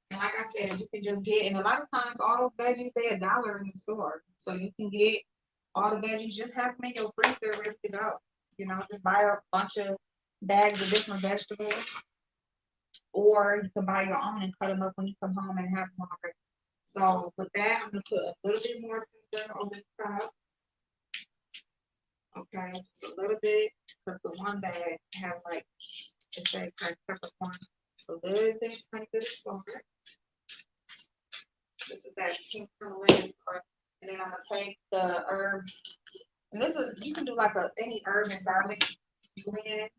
And like I said, you can just get, and a lot of times all those veggies, they're $1 in the store. So you can get all the veggies, just have them in your freezer ready to go. You know, just buy a bunch of bags of different vegetables. Or you can buy your own and cut them up when you come home and have them already. So with that, I'm gonna put a little bit more pepper on the top. Okay, just a little bit, because the one bag has like, it says like peppercorn. So a little bit, tiny bit of salt. This is that pink Himalayan salt. And then I'm gonna take the herb. And this is, you can do like any herb and garlic blend,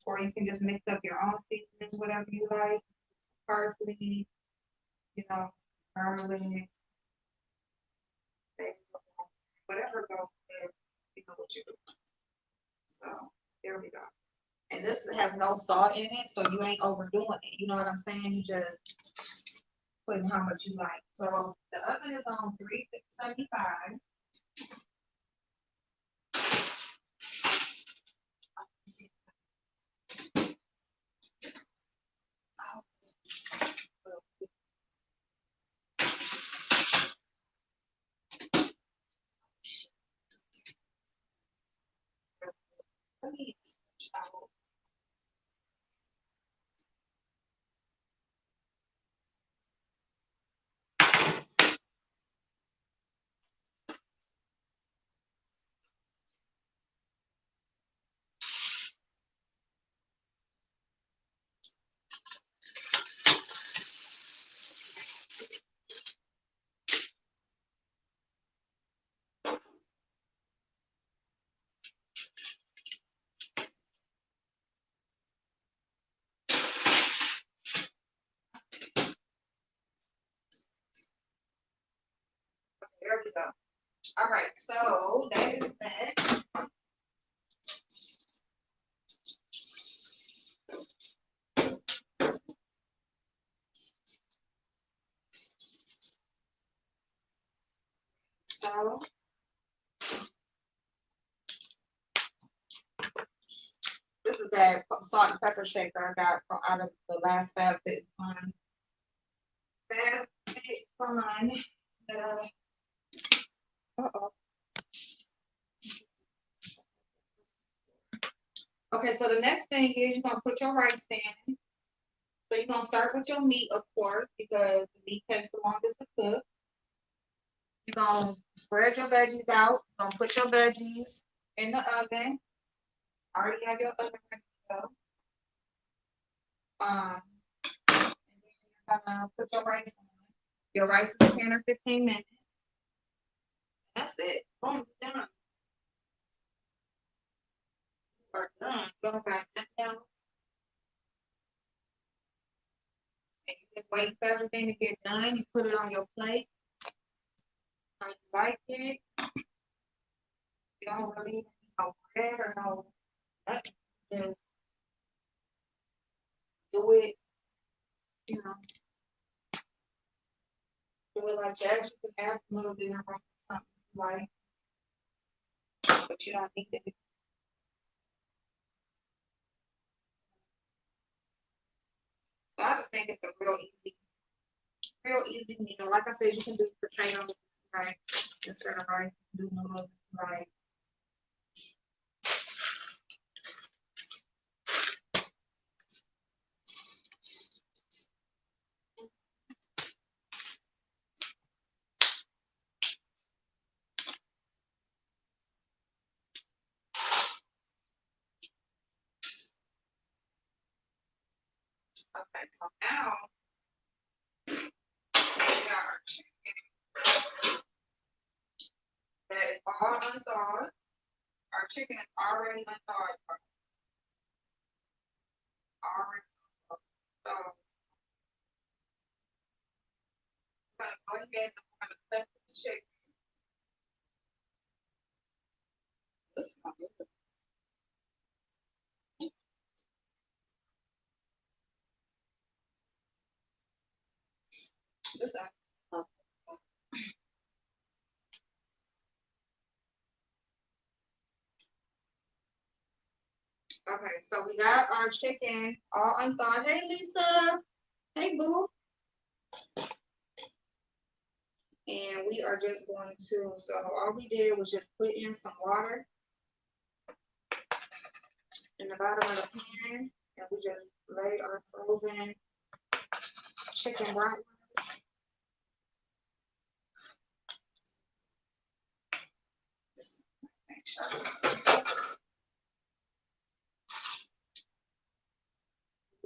or you can just mix up your own seasonings, whatever you like. Parsley, you know, garlic, whatever goes with, you know, what you do. So there we go. And this has no salt in it, so you ain't overdoing it. You know what I'm saying? You just putting how much you like. So the oven is on 375. Let me switch out. There we go. All right, so that is that. So this is that salt and pepper shaker I got from out of the last FabFitFun. FabFitFun that I, uh-oh. Okay, so the next thing is you're gonna put your rice in. So you're gonna start with your meat, of course, because the meat takes the longest to cook. You're gonna spread your veggies out. You're gonna put your veggies in the oven. Already have your oven ready to go. And then you're gonna put your rice on. Your rice is 10 or 15 minutes. That's it. Boom, done. Or done. You don't got nothing else. And you just wait for everything to get done. You put it on your plate. How you like it. You don't really need no bread or no nothing. Just do it, you know, do it like that. You can add a little bit of something you like, but you don't need it. So I just think it's a real easy meal. Like I said, you can do potatoes, right? Instead of rice, do noodles, right? Okay, so now we got our chicken that is all unthawed. Our chicken is already unthawed, already unthawed. So I'm gonna go ahead and I'm gonna cut this chicken. This smells good. This actually smells good. Okay, so we got our chicken all unthawed. Hey, Lisa. Hey, boo. And we are just going to, so all we did was just put in some water in the bottom of the pan, and we just laid our frozen chicken bratwurst. Make sure.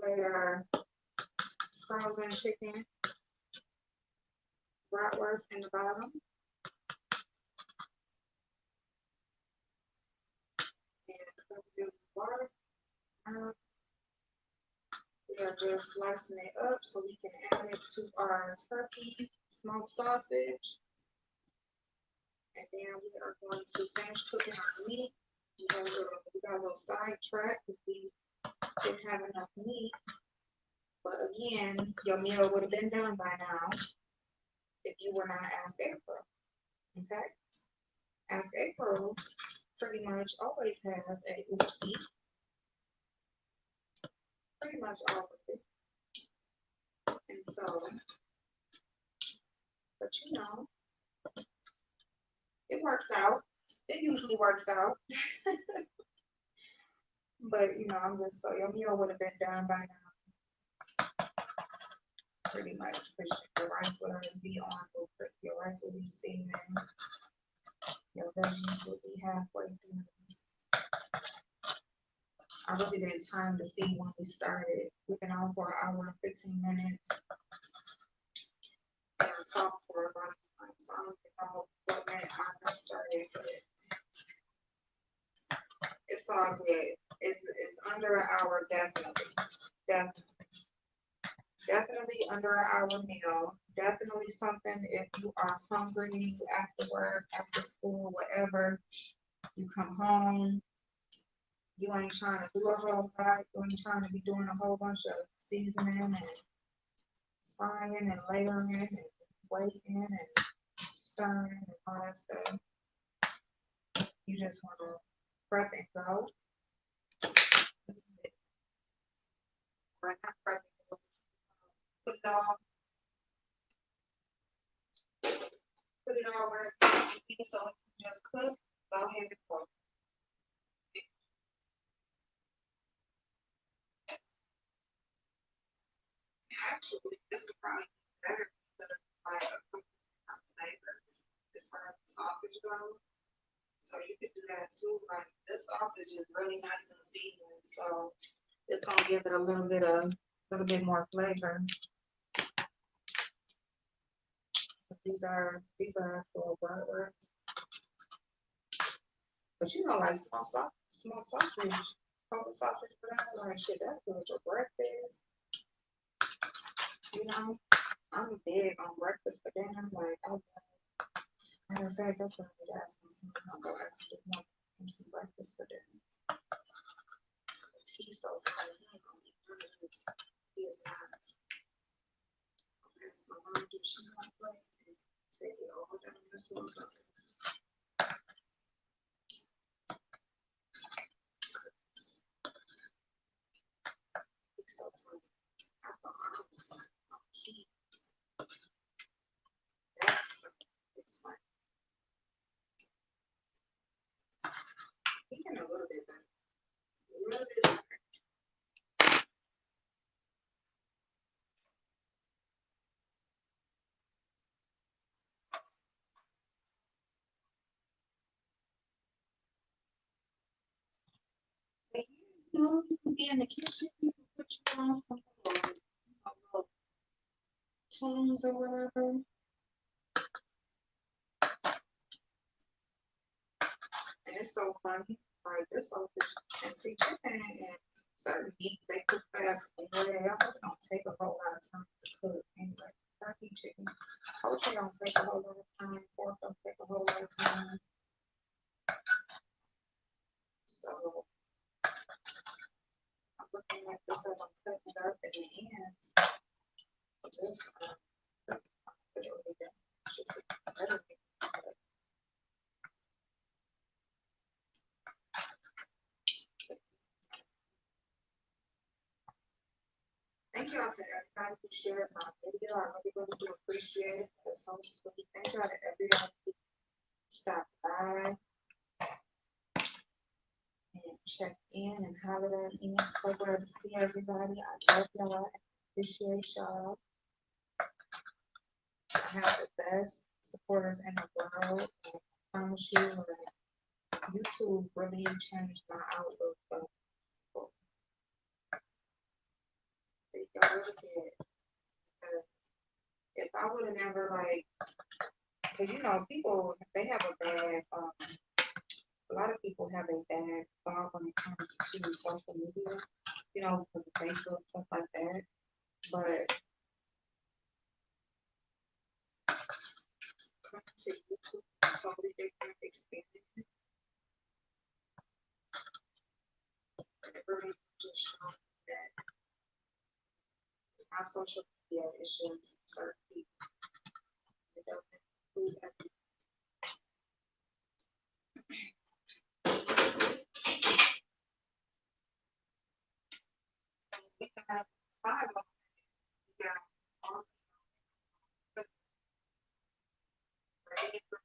Laid our frozen chicken bratwurst in the bottom. And covered it with water. We are just slicing it up so we can add it to our turkey smoked sausage. And then we are going to finish cooking our meat. We got a little sidetrack because we didn't have enough meat. But again, your meal would have been done by now if you were not Ask April. Okay? Ask April pretty much always has a oopsie. Pretty much always. And so, but you know, it works out. It usually works out. But you know, I'm just so your meal would have been done by now. Pretty much. Your rice would already be on. Your rice will be steaming. Your veggies will be halfway through. I really didn't time to see when we started. We've been on for an hour and 15 minutes. And I talked for about a time, so I don't even know what minute I started. But it's all good. It's under an hour, definitely. Definitely under an hour meal. Definitely something if you are hungry after work, after school, whatever. You come home. You ain't trying to do a whole lot. You ain't trying to be doing a whole bunch of seasoning and frying and layering and waiting and stirring and all that stuff. You just want to prep and go. Or not prep and go. Put it all where it needs to be so it can just cook. Go ahead and cook. Actually, this would probably be better because like a couple of flavors as far as the sausage goes. So you could do that too. Like this sausage is really nice and seasoned, so it's gonna give it a little bit more flavor. But these are for burgers. But you know, like small sausage, cold sausage, whatever, like shit, that's good for breakfast. You know, I'm big on breakfast for dinner. Like, matter of fact, that's what I need to ask my son. I'll go ask him if he wants some breakfast for dinner. Because he's so funny. He ain't gonna eat none of this. He is not. I'm gonna ask my mom, do she want play? And take it all down there some breakfast. He's so funny. I thought I was funny. That's something. It's funny. He can a little bit better. A little bit better. But you know, you can be in the kitchen, you can put you on some little tunes or whatever. And it's so funny. Like this sausage and see chicken and certain meats they cook fast anyway. They don't take a whole lot of time to cook anyway. Turkey, chicken, poultry don't take a whole lot of time. Pork don't take a whole lot of time. thank y'all to everybody who shared my video. I really do appreciate it. It's so sweet. Thank y'all to everybody who stopped by and checked in and hollered at me. I'm so glad to see everybody. I love y'all. I appreciate y'all. I have the best supporters in the world. And I promise you, like, YouTube really changed my outlook of people. Y'all really did. Because if I would have never, like, because you know, people, they have a bad, a lot of people have a bad thought when it comes to social media, you know, because of Facebook, stuff like that. But coming to YouTube, totally different experience. And it really just shows that my social media is just certain people. It doesn't include everyone. We can have 5 of them. We got all the ready for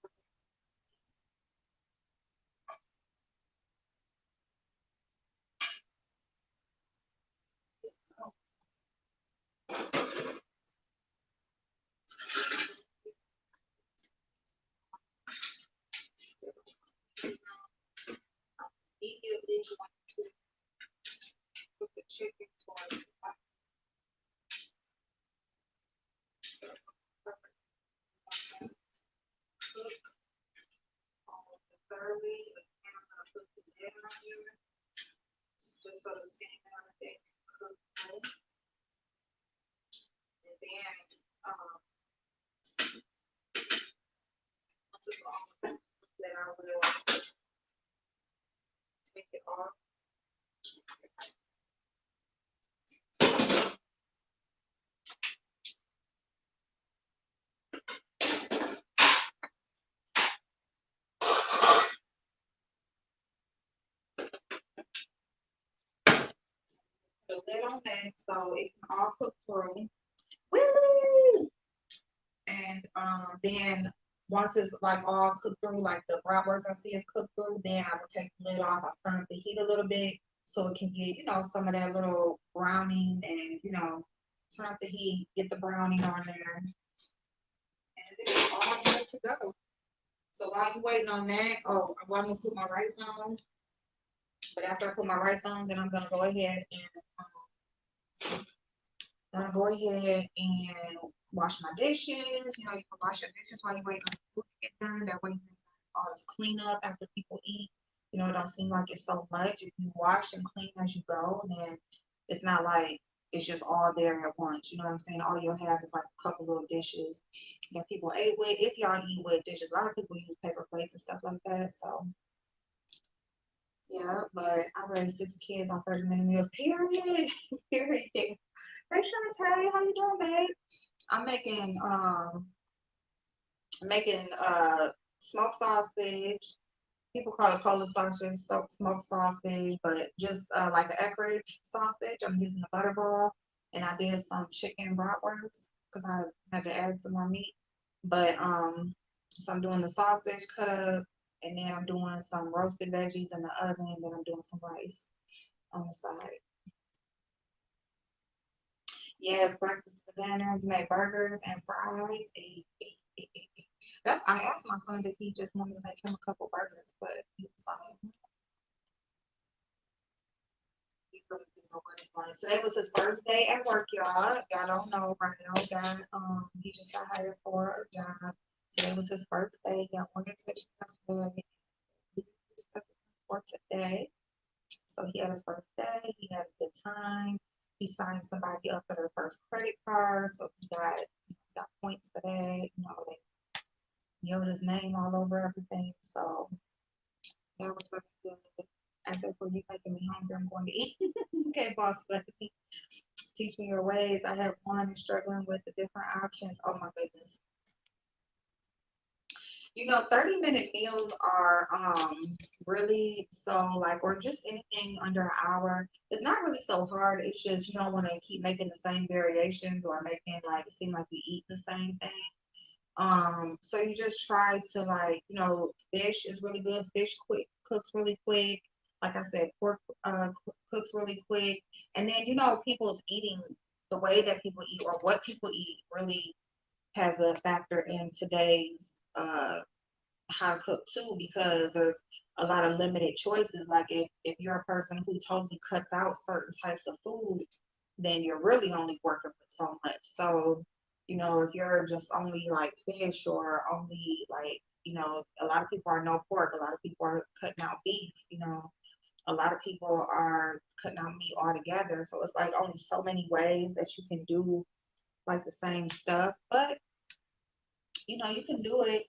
immediately want to put the chicken towards cook all the thoroughly, and I'm gonna put the lid on here just so the skin and everything can cook good. And then once it's all cooked, then I will take it off. Put the lid on that so it can all cook through. Woo! And then once it's like all cooked through, like the bratwurst I see is cooked through, then I will take the lid off. I turn up the heat a little bit so it can get, you know, some of that little browning and, you know, turn up the heat, get the browning on there, and it's all good to go. So while you waiting on that, oh, I'm gonna put my rice on. But after I put my rice on, then I'm gonna go ahead and wash my dishes. You know, you can wash your dishes while you wait on the food to get done. That way you can all this cleanup after people eat. You know, it don't seem like it's so much. If you wash and clean as you go, then it's not like it's just all there at once. You know what I'm saying? All you'll have is like a couple little dishes that people ate with. If y'all eat with dishes, a lot of people use paper plates and stuff like that. So yeah, but I raised 6 kids on 30-minute meals. Period. Period. Hey Shantae, how you doing, babe? I'm making smoked sausage. People call it Polish sausage, smoked sausage, but just like an Eckrich sausage. I'm using a butterball, and I did some chicken bratwurst because I had to add some more meat. But so I'm doing the sausage cut up, and then I'm doing some roasted veggies in the oven, and then I'm doing some rice on the side. Yes, breakfast for dinner. You make burgers and fries. That's I asked my son that he just wanted to make him a couple burgers, but he was like, he really didn't know what he wanted. Today was his first day at work, y'all. Y'all don't know right now that he just got hired for a job. Today was his first day. He got orientation yesterday. For today. So he had his first day. He had a good time. He signed somebody up for their first credit card, so he got points for that. You know, they yelled his name all over everything. So that was really good. I said, "Well, you making me hungry. I'm going to eat." Okay, boss, let me teach me your ways. I have one struggling with the different options. Oh my goodness. 30-minute meals are really so like, or just anything under an hour. It's not really so hard. It's just you don't want to keep making the same variations or making like it seem like you eat the same thing. So you just try to like, fish is really good. Fish quick cooks really quick. Like I said, pork cooks really quick. And then people's eating, the way that people eat or what people eat really has a factor in today's how to cook too, because there's a lot of limited choices. Like if you're a person who totally cuts out certain types of foods, then you're really only working with so much. So, if you're just only like fish or only like, a lot of people are no pork, a lot of people are cutting out beef, a lot of people are cutting out meat altogether. So it's like only so many ways that you can do like the same stuff. But you can do it.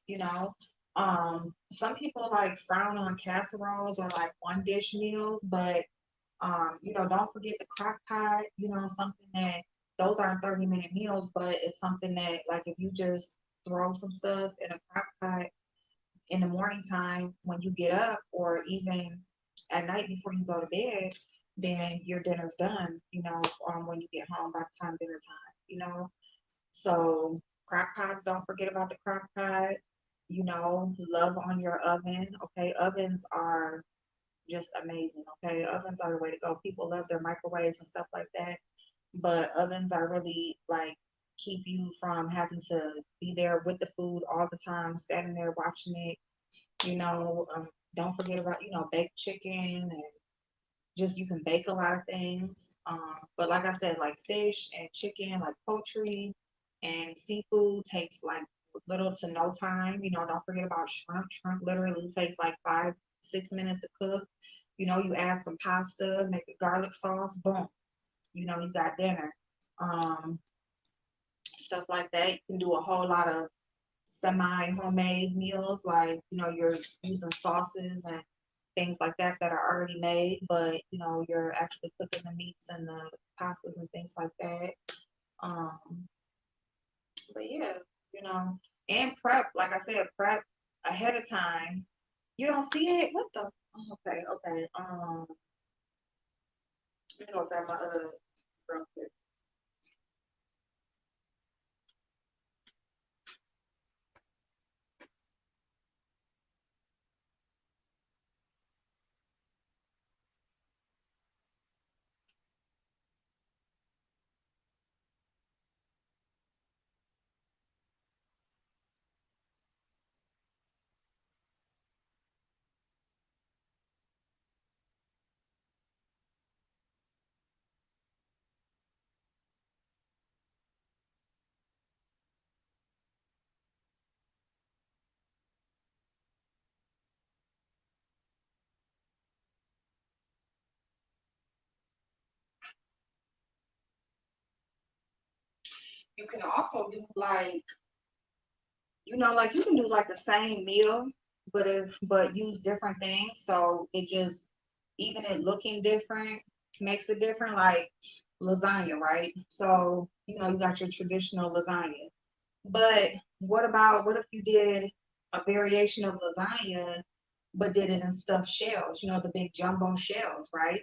Some people like frown on casseroles or like one dish meals, but don't forget the crock pot, something that those aren't 30-minute meals, but it's something that like if you just throw some stuff in a crock pot in the morning time when you get up, or even at night before you go to bed, then your dinner's done, when you get home by the time dinner time. So crock pots, don't forget about the crock pot. Love on your oven. Okay, ovens are just amazing. Okay, ovens are the way to go. People love their microwaves and stuff like that, but ovens are really like keep you from having to be there with the food all the time, standing there watching it. Don't forget about baked chicken, and just you can bake a lot of things. But like I said, like fish and chicken, like poultry and seafood takes like little to no time. Don't forget about shrimp. Shrimp literally takes like 5, 6 minutes to cook. You add some pasta, make a garlic sauce, boom. You got dinner. Um, Stuff like that. You can do a whole lot of semi homemade meals, like you're using sauces and things like that that are already made, but you're actually cooking the meats and the pastas and things like that. um but yeah, you know and prep, like I said, prep ahead of time. You don't see it, what the, oh, okay, okay, let me go grab my other real quick. You can also do like, like you can do like the same meal, but use different things. So it just, even it looking different makes it different. Like lasagna, right? So, you got your traditional lasagna. But what if you did a variation of lasagna, but did it in stuffed shells, the big jumbo shells, right?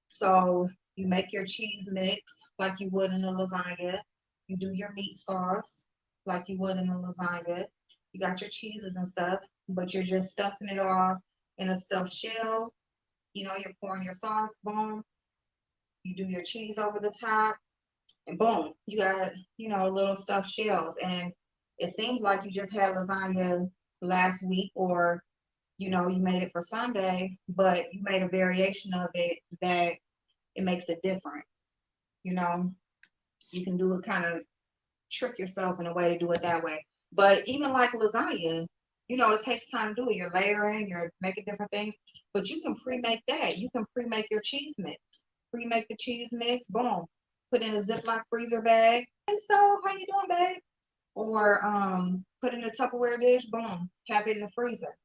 So you make your cheese mix like you would in a lasagna. You do your meat sauce like you would in a lasagna. You got your cheeses and stuff, but you're just stuffing it all in a stuffed shell. You're pouring your sauce, boom. You do your cheese over the top, and boom, you got, little stuffed shells. And it seems like you just had lasagna last week, or, you made it for Sunday, but you made a variation of it that it makes it different. You know, you can do it, kind of trick yourself in a way to do it that way. But even like lasagna, it takes time to do it. You're layering, you're making different things, but you can pre-make that. You can pre-make your cheese mix. Pre-make the cheese mix, boom. Put in a Ziploc freezer bag. Hey, so how you doing, babe? Or put in a Tupperware dish, boom. Have it in the freezer.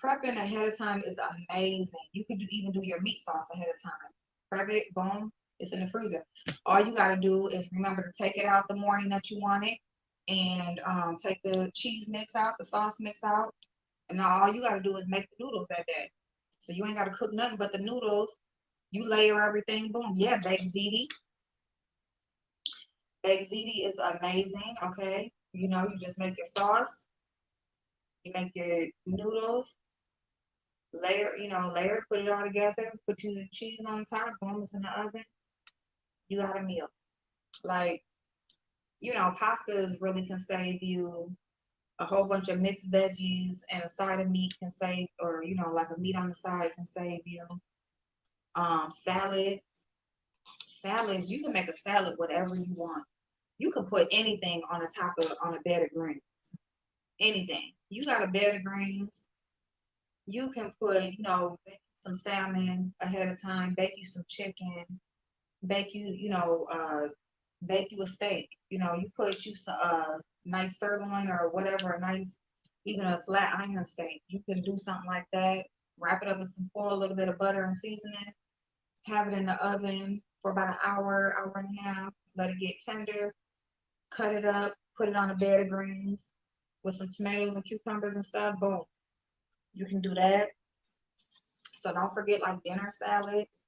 Prepping ahead of time is amazing. You can even do your meat sauce ahead of time. Prep it, boom, it's in the freezer. All you got to do is remember to take it out the morning that you want it, and take the cheese mix out, the sauce mix out, and now all you gotta do is make the noodles that day. So you ain't gotta cook nothing but the noodles. You layer everything, boom. Yeah, baked ziti. Baked ziti is amazing, okay? You know, you just make your sauce, you make your noodles, layer, layer, put it all together, put you the cheese on top, boom, it's in the oven. You got a meal. Like, pastas really can save you a whole bunch of mixed veggies, and a side of meat can save, or like a meat on the side can save you. Salad, salads, you can make a salad whatever you want. You can put anything on the top of on a bed of greens. Anything. You got a bed of greens. You can put, bake some salmon ahead of time, bake you some chicken, bake you, bake you a steak. You put you some nice sirloin or whatever, a nice, even a flat iron steak. You can do something like that. Wrap it up in some foil, a little bit of butter and seasoning. Have it in the oven for about an hour, hour and a half. Let it get tender. Cut it up. Put it on a bed of greens with some tomatoes and cucumbers and stuff. Boom. You can do that. So don't forget, like, dinner salads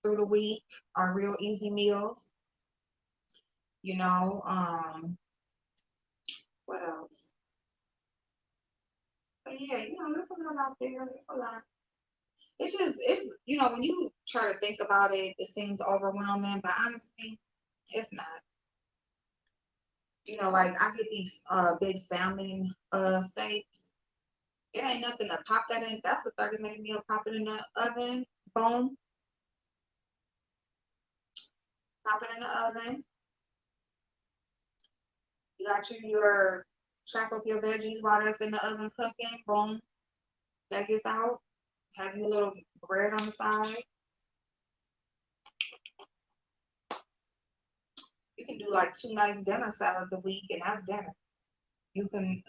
through the week are real easy meals. You know, what else? But yeah, there's a lot out there. There's a lot. It's when you try to think about it, it seems overwhelming, but honestly, it's not. Like, I get these big salmon steaks. It ain't nothing to pop that in. That's a 30-minute meal. Pop it in the oven. Boom. Pop it in the oven. You got your chop up your veggies while that's in the oven cooking. Boom. That gets out. Have you a little bread on the side. You can do like 2 nice dinner salads a week, and that's dinner.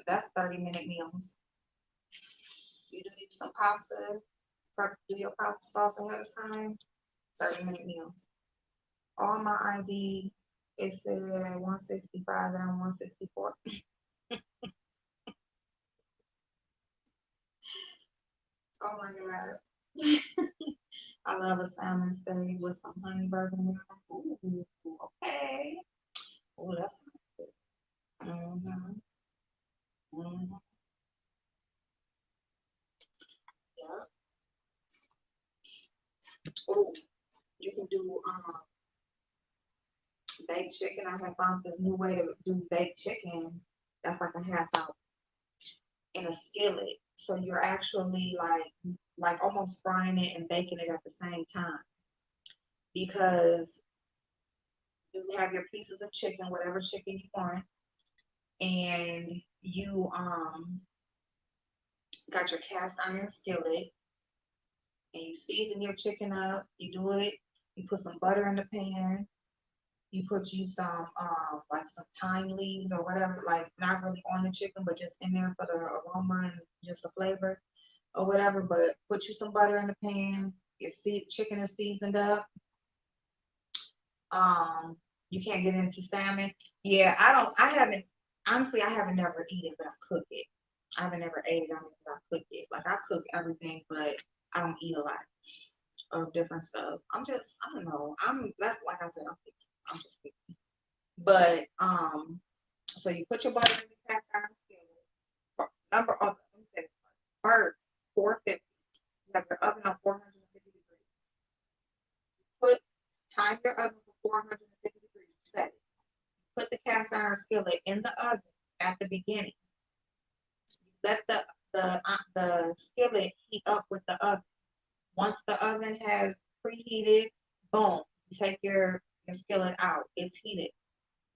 That's 30-minute meals. You do some pasta, do your pasta sauce ahead of time, 30-minute meals. On my ID, it said 165 and I'm 164. Oh my God. I love a salmon steak with some honey burger. Ooh, okay. Oh, that's good. Mm-hmm. Mm-hmm. Yeah. Oh, you can do baked chicken. I have found this new way to do baked chicken. That's like a half hour in a skillet. So you're actually like almost frying it and baking it at the same time, because you have your pieces of chicken, whatever chicken you want, and you got your cast iron skillet, and you season your chicken up. You do it. You put some butter in the pan. You put you some like some thyme leaves or whatever, like not really on the chicken, but just in there for the aroma and just the flavor or whatever. But put you some butter in the pan. Your chicken is seasoned up. Um, you can't get into salmon. Yeah, I haven't, honestly, I haven't never eaten it, but I cook it. I haven't never ate it, but I cook it. Like, I cook everything, but I don't eat a lot of different stuff. I don't know. That's like I said, I'm picky. I'm just picky. But, so you put your butter in the cast iron skillet. Let me say this first. 450. You have your oven on 450 degrees. Time your oven for 450 degrees. Set it. Put the cast iron skillet in the oven at the beginning. Let the skillet heat up with the oven. Once the oven has preheated, boom, you take your skillet out. It's heated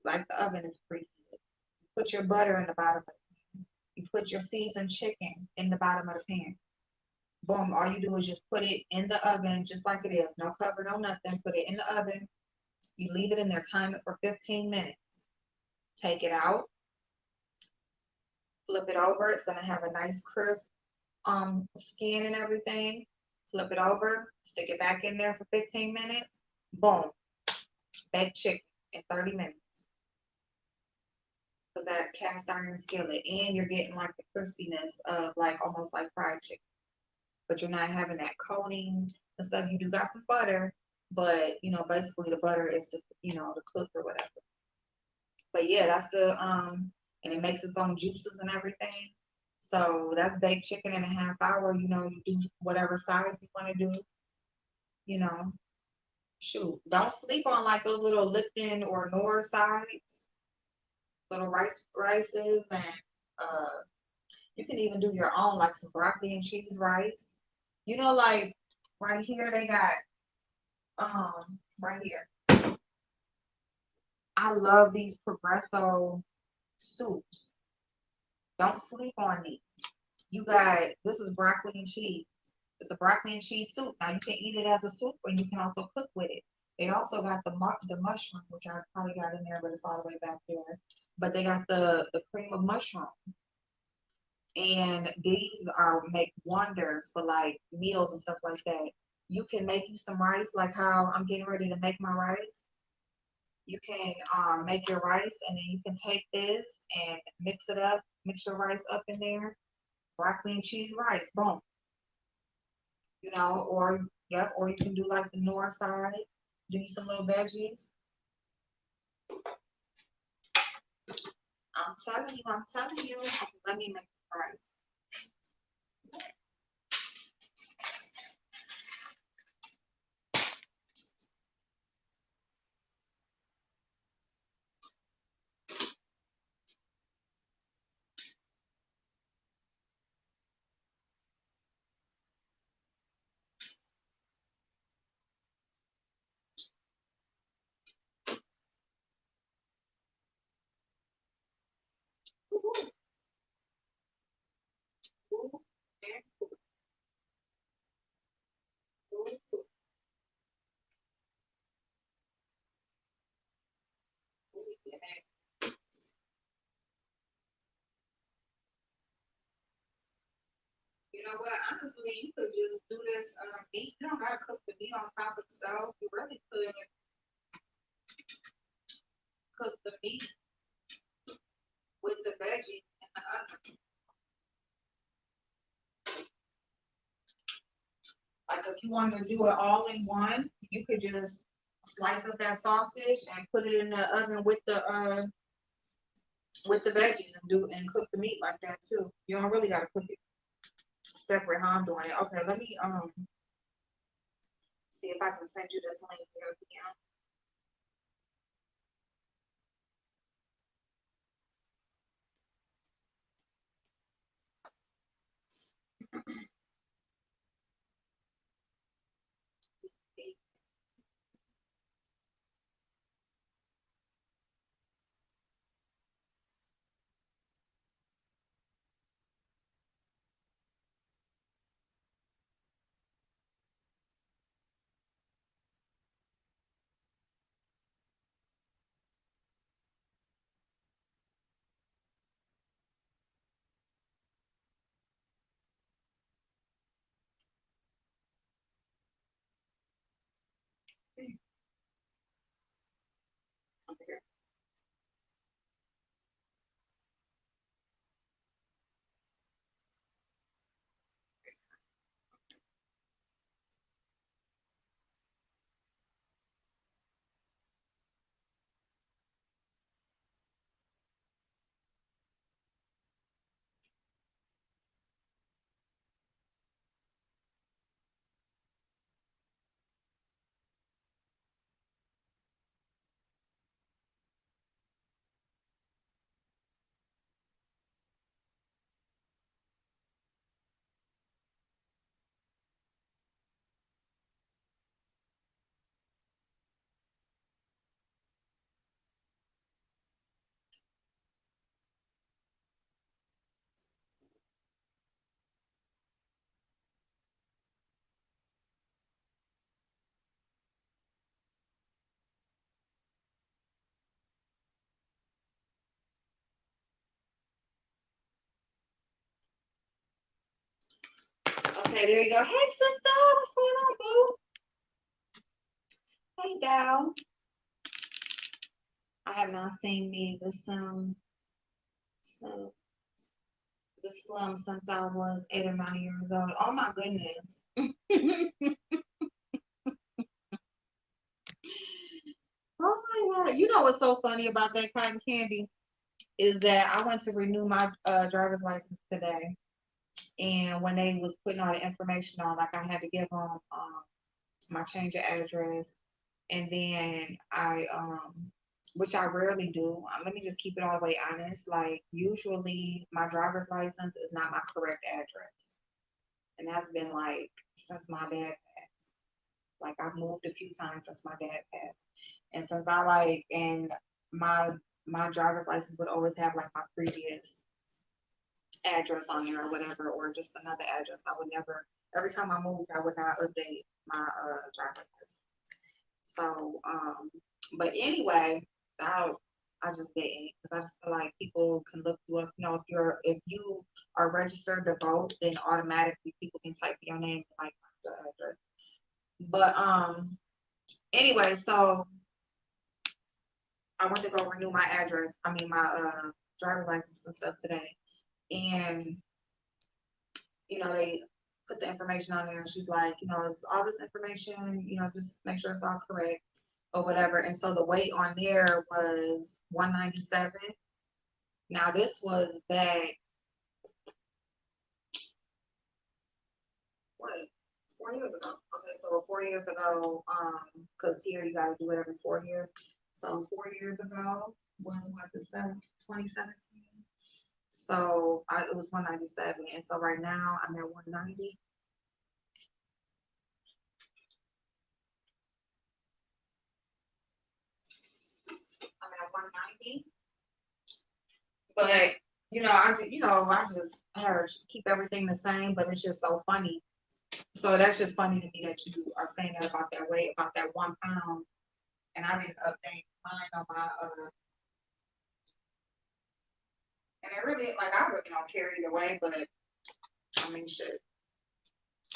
like the oven is preheated. Put your butter in the bottom of the pan. You put your seasoned chicken in the bottom of the pan. Boom, all you do is just put it in the oven just like it is. No cover, no nothing. Put it in the oven. You leave it in there, time it for 15 minutes. Take it out. Flip it over. It's gonna have a nice crisp skin and everything. Flip it over. Stick it back in there for 15 minutes. Boom. Baked chicken in 30 minutes. because that cast iron skillet, and you're getting like the crispiness of like almost like fried chicken, but you're not having that coating and stuff. You do got some butter, but you know, basically the butter is to, you know, to cook or whatever. But yeah, that's the and it makes its own juices and everything. So that's baked chicken in a half hour. You know, you do whatever side you want to do. You know, shoot, don't sleep on like those little Lipton or Nor sides, little rices, and uh, you can even do your own, like some broccoli and cheese rice. You know, like right here they got right here. I love these Progresso soups. Don't sleep on these. You got, this is broccoli and cheese. It's a broccoli and cheese soup. Now you can eat it as a soup, or you can also cook with it. They also got the mushroom, which I probably got in there, but it's all the way back there. But they got the cream of mushroom, and these are make wonders for like meals and stuff like that. You can make you some rice, like how I'm getting ready to make my rice. You can make your rice, and then you can take this and mix it up, mix your rice up in there, broccoli and cheese rice, boom. You know, or yep, or you can do like the north side, do you some little veggies. I'm telling you. Let me make the rice. Ooh, ooh, and ooh, ooh, yeah. You know what? Honestly, you could just do this meat. You don't gotta cook the meat on top of the stove. You really could cook the meat with the veggies in the oven. Like if you wanted to do it all in one, you could just slice up that sausage and put it in the oven with the veggies and do and cook the meat like that too. You don't really gotta cook it separate how I'm doing it. Okay, let me see if I can send you this link here again. Okay. Okay, there you go. Hey sister, what's going on, boo? Hey Dal. I have not seen me this So the slum since I was 8 or 9 years old. Oh my goodness. Oh my God. You know what's so funny about that cotton candy is that I went to renew my driver's license today. And when they was putting all the information on, like I had to give them my change of address, and then which I rarely do. Let me just keep it all the way honest. Like usually, my driver's license is not my correct address, and that's been like since my dad passed. Like I've moved a few times since my dad passed, and since I like and my my driver's license would always have like my previous address on there or whatever, or just another address. I would never. Every time I moved, I would not update my driver's license. So, but anyway, I I just didn't because I just feel like people can look you up. You know, if you are registered to vote, then automatically people can type your name and like the address. But anyway, so I went to go renew my address. I mean my driver's license and stuff today, and they put the information on there, and she's like, it's all this information, just make sure it's all correct or whatever. And so the weight on there was 197. Now this was back, what, 4 years ago. Okay, so 4 years ago, because here you got to do it every 4 years. So 4 years ago was what, 2017. So it was 197, and so right now I'm at 190. I'm at 190. But I just have to keep everything the same. But it's just so funny. So that's just funny to me that you are saying that about that weight, about that 1 pound, and I didn't update mine on my and it really like I really don't care either way. But I mean, shit,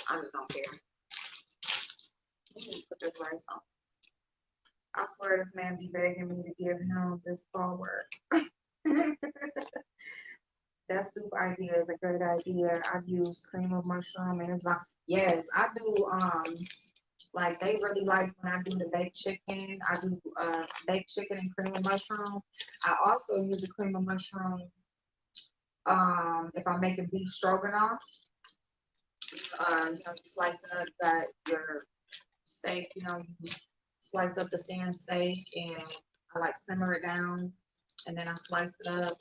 I just don't care. Let me put this rice on. I swear this man be begging me to give him this ball work. That soup idea is a great idea. I've used cream of mushroom and it's like, yes, I do. Like they really like when I do the baked chicken. I do baked chicken and cream of mushroom. I also use the cream of mushroom if I'm making beef stroganoff. You slice it up, you got your steak, you slice up the thin steak and I like simmer it down and then I slice it up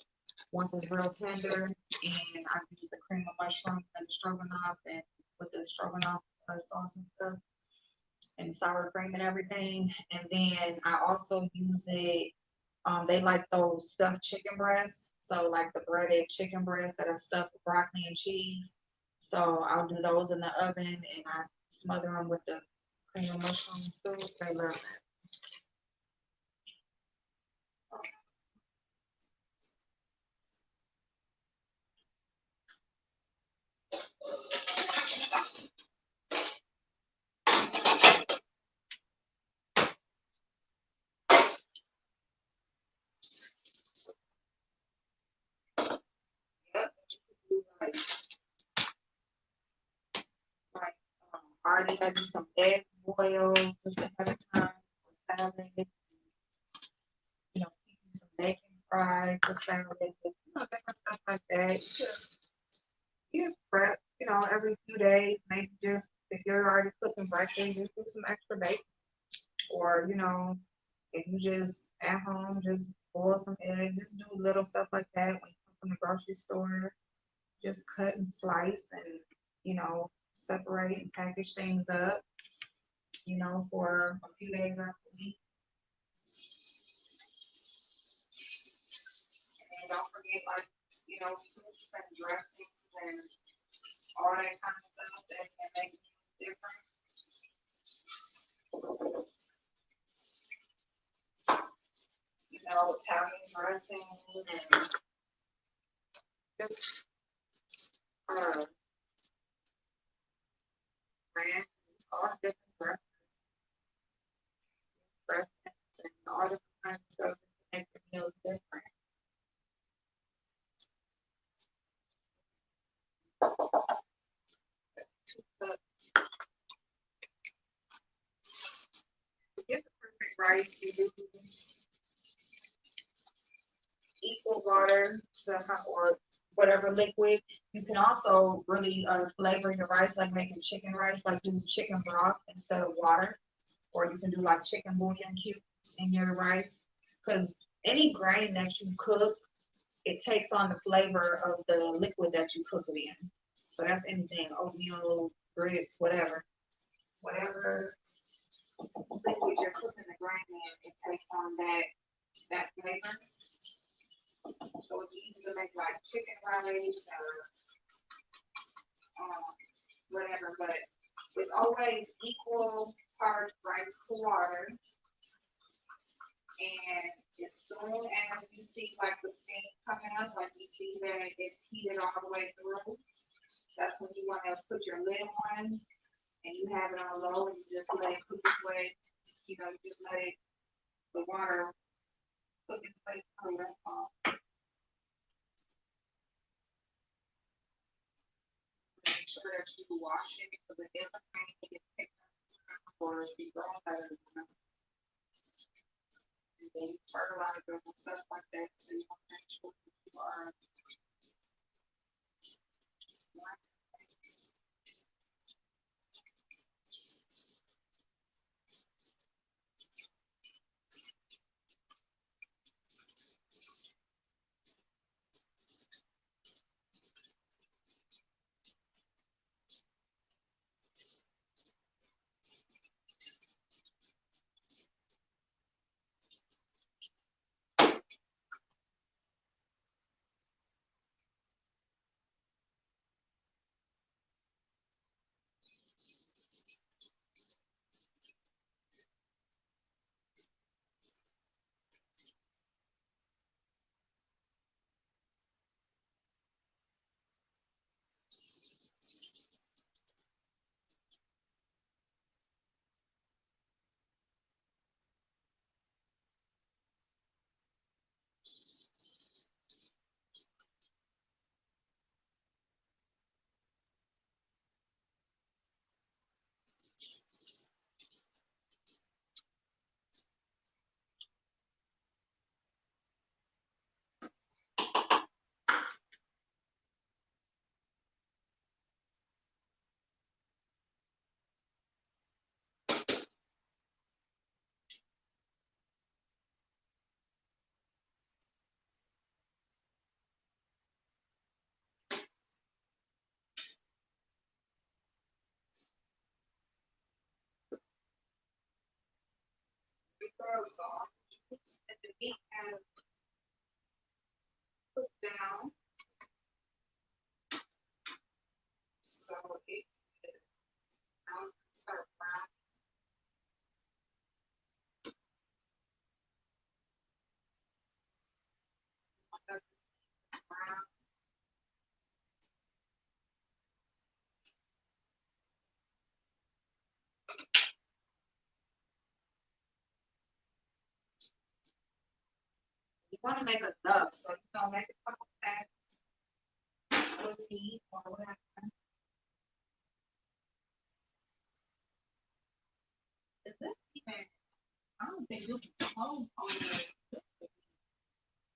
once it's real tender, and I use the cream of mushroom and the stroganoff and with the stroganoff sauce and stuff and sour cream and everything. And then I also use it. They like those stuffed chicken breasts, so like the breaded chicken breasts that are stuffed with broccoli and cheese. So I'll do those in the oven and I smother them with the cream of mushroom soup. They love that. Yep. Like, already had some eggs boiled just ahead of time for salad. Keeping some bacon fried for salad. Different stuff like that. You just prep, every few days. Maybe just if you're already cooking breakfast, just do some extra bacon. Or, if you just at home, just boil some eggs. Just do little stuff like that when you come from the grocery store. Just cut and slice and, separate and package things up, for a few days out the week. And don't forget, like, soups and dressings and all that kind of stuff that can make it different. Italian dressing and just ranch, all different dressings and all different kinds of stuff to make the meals different. rice, you do equal water to or whatever liquid. You can also really flavor your rice, like making chicken rice, like do chicken broth instead of water, or you can do like chicken bouillon cubes in your rice. Because any grain that you cook, it takes on the flavor of the liquid that you cook it in. So that's anything, oatmeal, grits, whatever. Whatever liquid you're cooking the grain in, it takes on that flavor. So it's easy to make like chicken rice or whatever, but it's always equal parts rice to water. And as soon as you see like the steam coming up, like you see that it's heated all the way through, that's when you want to put your lid on and you have it on low and you just let it cook its way, you know, you just let it, the water cook its way through. That's all. Make sure that you wash it because it doesn't get picked up or be grown better than that. And then fertilizer and stuff like that, so you want to make sure that you are. So and the meat has cooked down, so it now it's gonna start browning. Brown. You want to make enough, so you don't make a couple packs of meat or whatever. Is that even? I don't think you can home on it.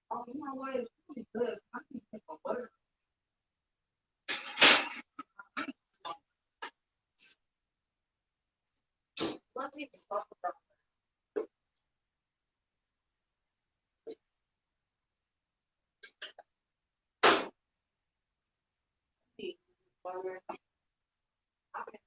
Oh, you know what? It's really good. I can take a butter. Let's even talk about the butter. I can,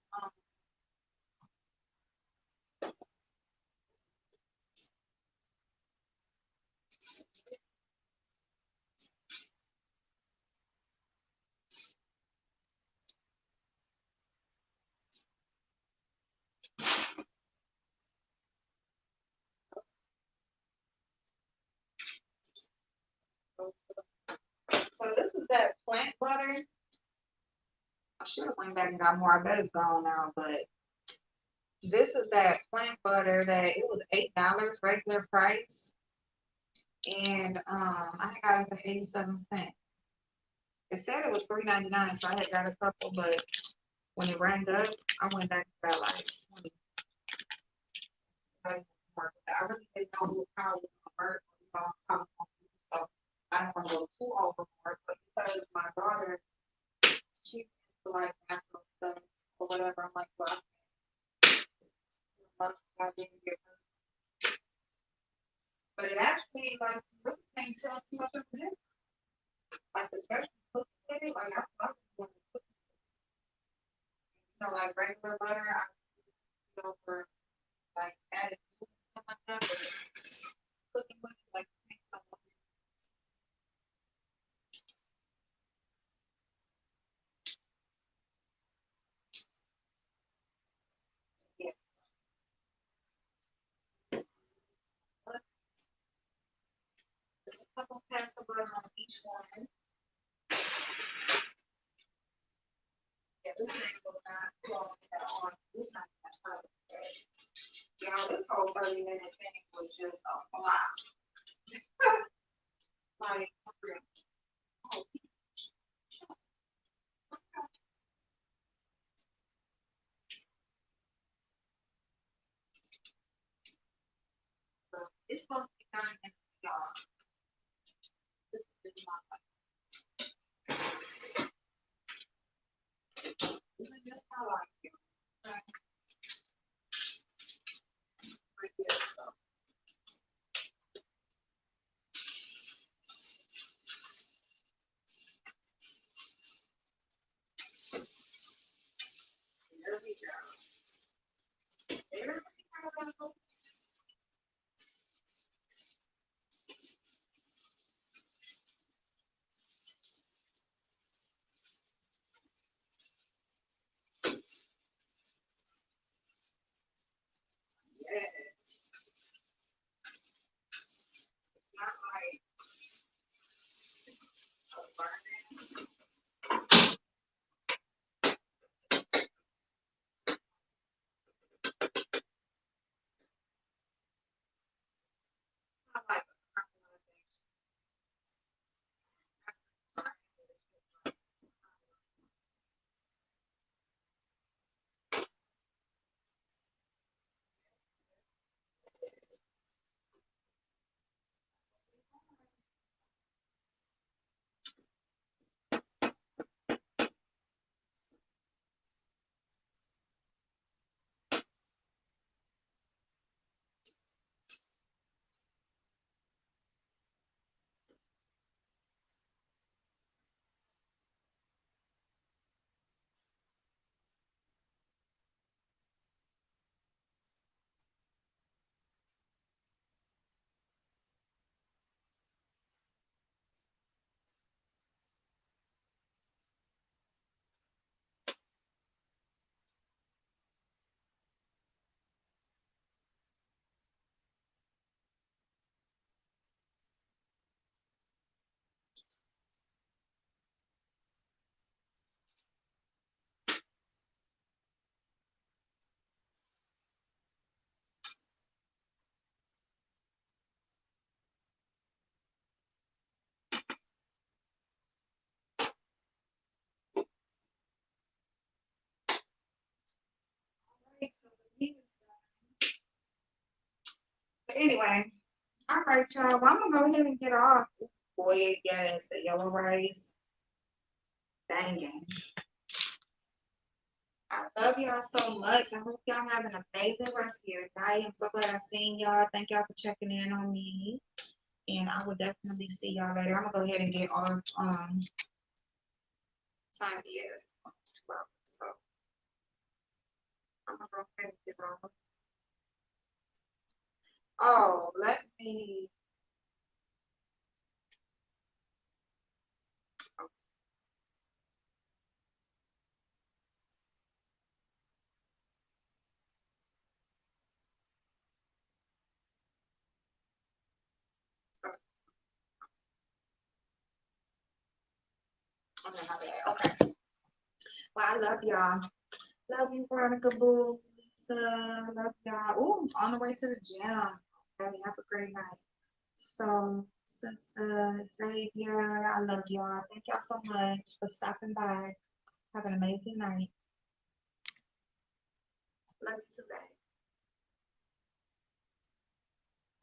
so this is that plant butter. I should have went back and got more. I bet it's gone now, but this is that plant butter that it was $8 regular price, and I got it for 87 cents. It said it was $3.99, so I had got a couple, but when it rang up, I went back and got like 20. work. I really didn't know how it was gonna work, how it was gonna do. So I don't want to go too overboard, but because my daughter, she into like natural stuff or whatever, I'm like, well, I didn't get her. But it actually like really can't tell too much of the difference. Like especially cooking with it, like I was doing the cooking, like regular butter, I go for like added food and stuff like that, but cooking with it, like makes so much. Yeah. But there's a couple packs of butter on each one. Yeah, this thing was not long at all. This not that hard. Y'all, this whole 30-minute thing was just a flop. Like, for real. Oh, it's supposed to be 30 minutes, y'all. This is my life. This is just how I feel. Okay? Right here, so. There we go. There we go. Yes. It's not like a burning. Not like a caramelization. Right, so the meat is done. But anyway, all right, y'all. Well, I'm gonna go ahead and get off. Boy, yes, the yellow rice. Banging. I love y'all so much. I hope y'all have an amazing rest of your night. I'm so glad I seen y'all. Thank y'all for checking in on me. And I will definitely see y'all later. I'm gonna go ahead and get off time is 2 hours. So I'm gonna go ahead and get off. Oh, let me okay, my bad. Okay. Well, I love y'all. Love you, Veronica Boo. Lisa. Love y'all. Ooh, on the way to the gym. Okay, have a great night. So, Sister Xavier, I love y'all. Thank y'all so much for stopping by. Have an amazing night. Love you too, babe.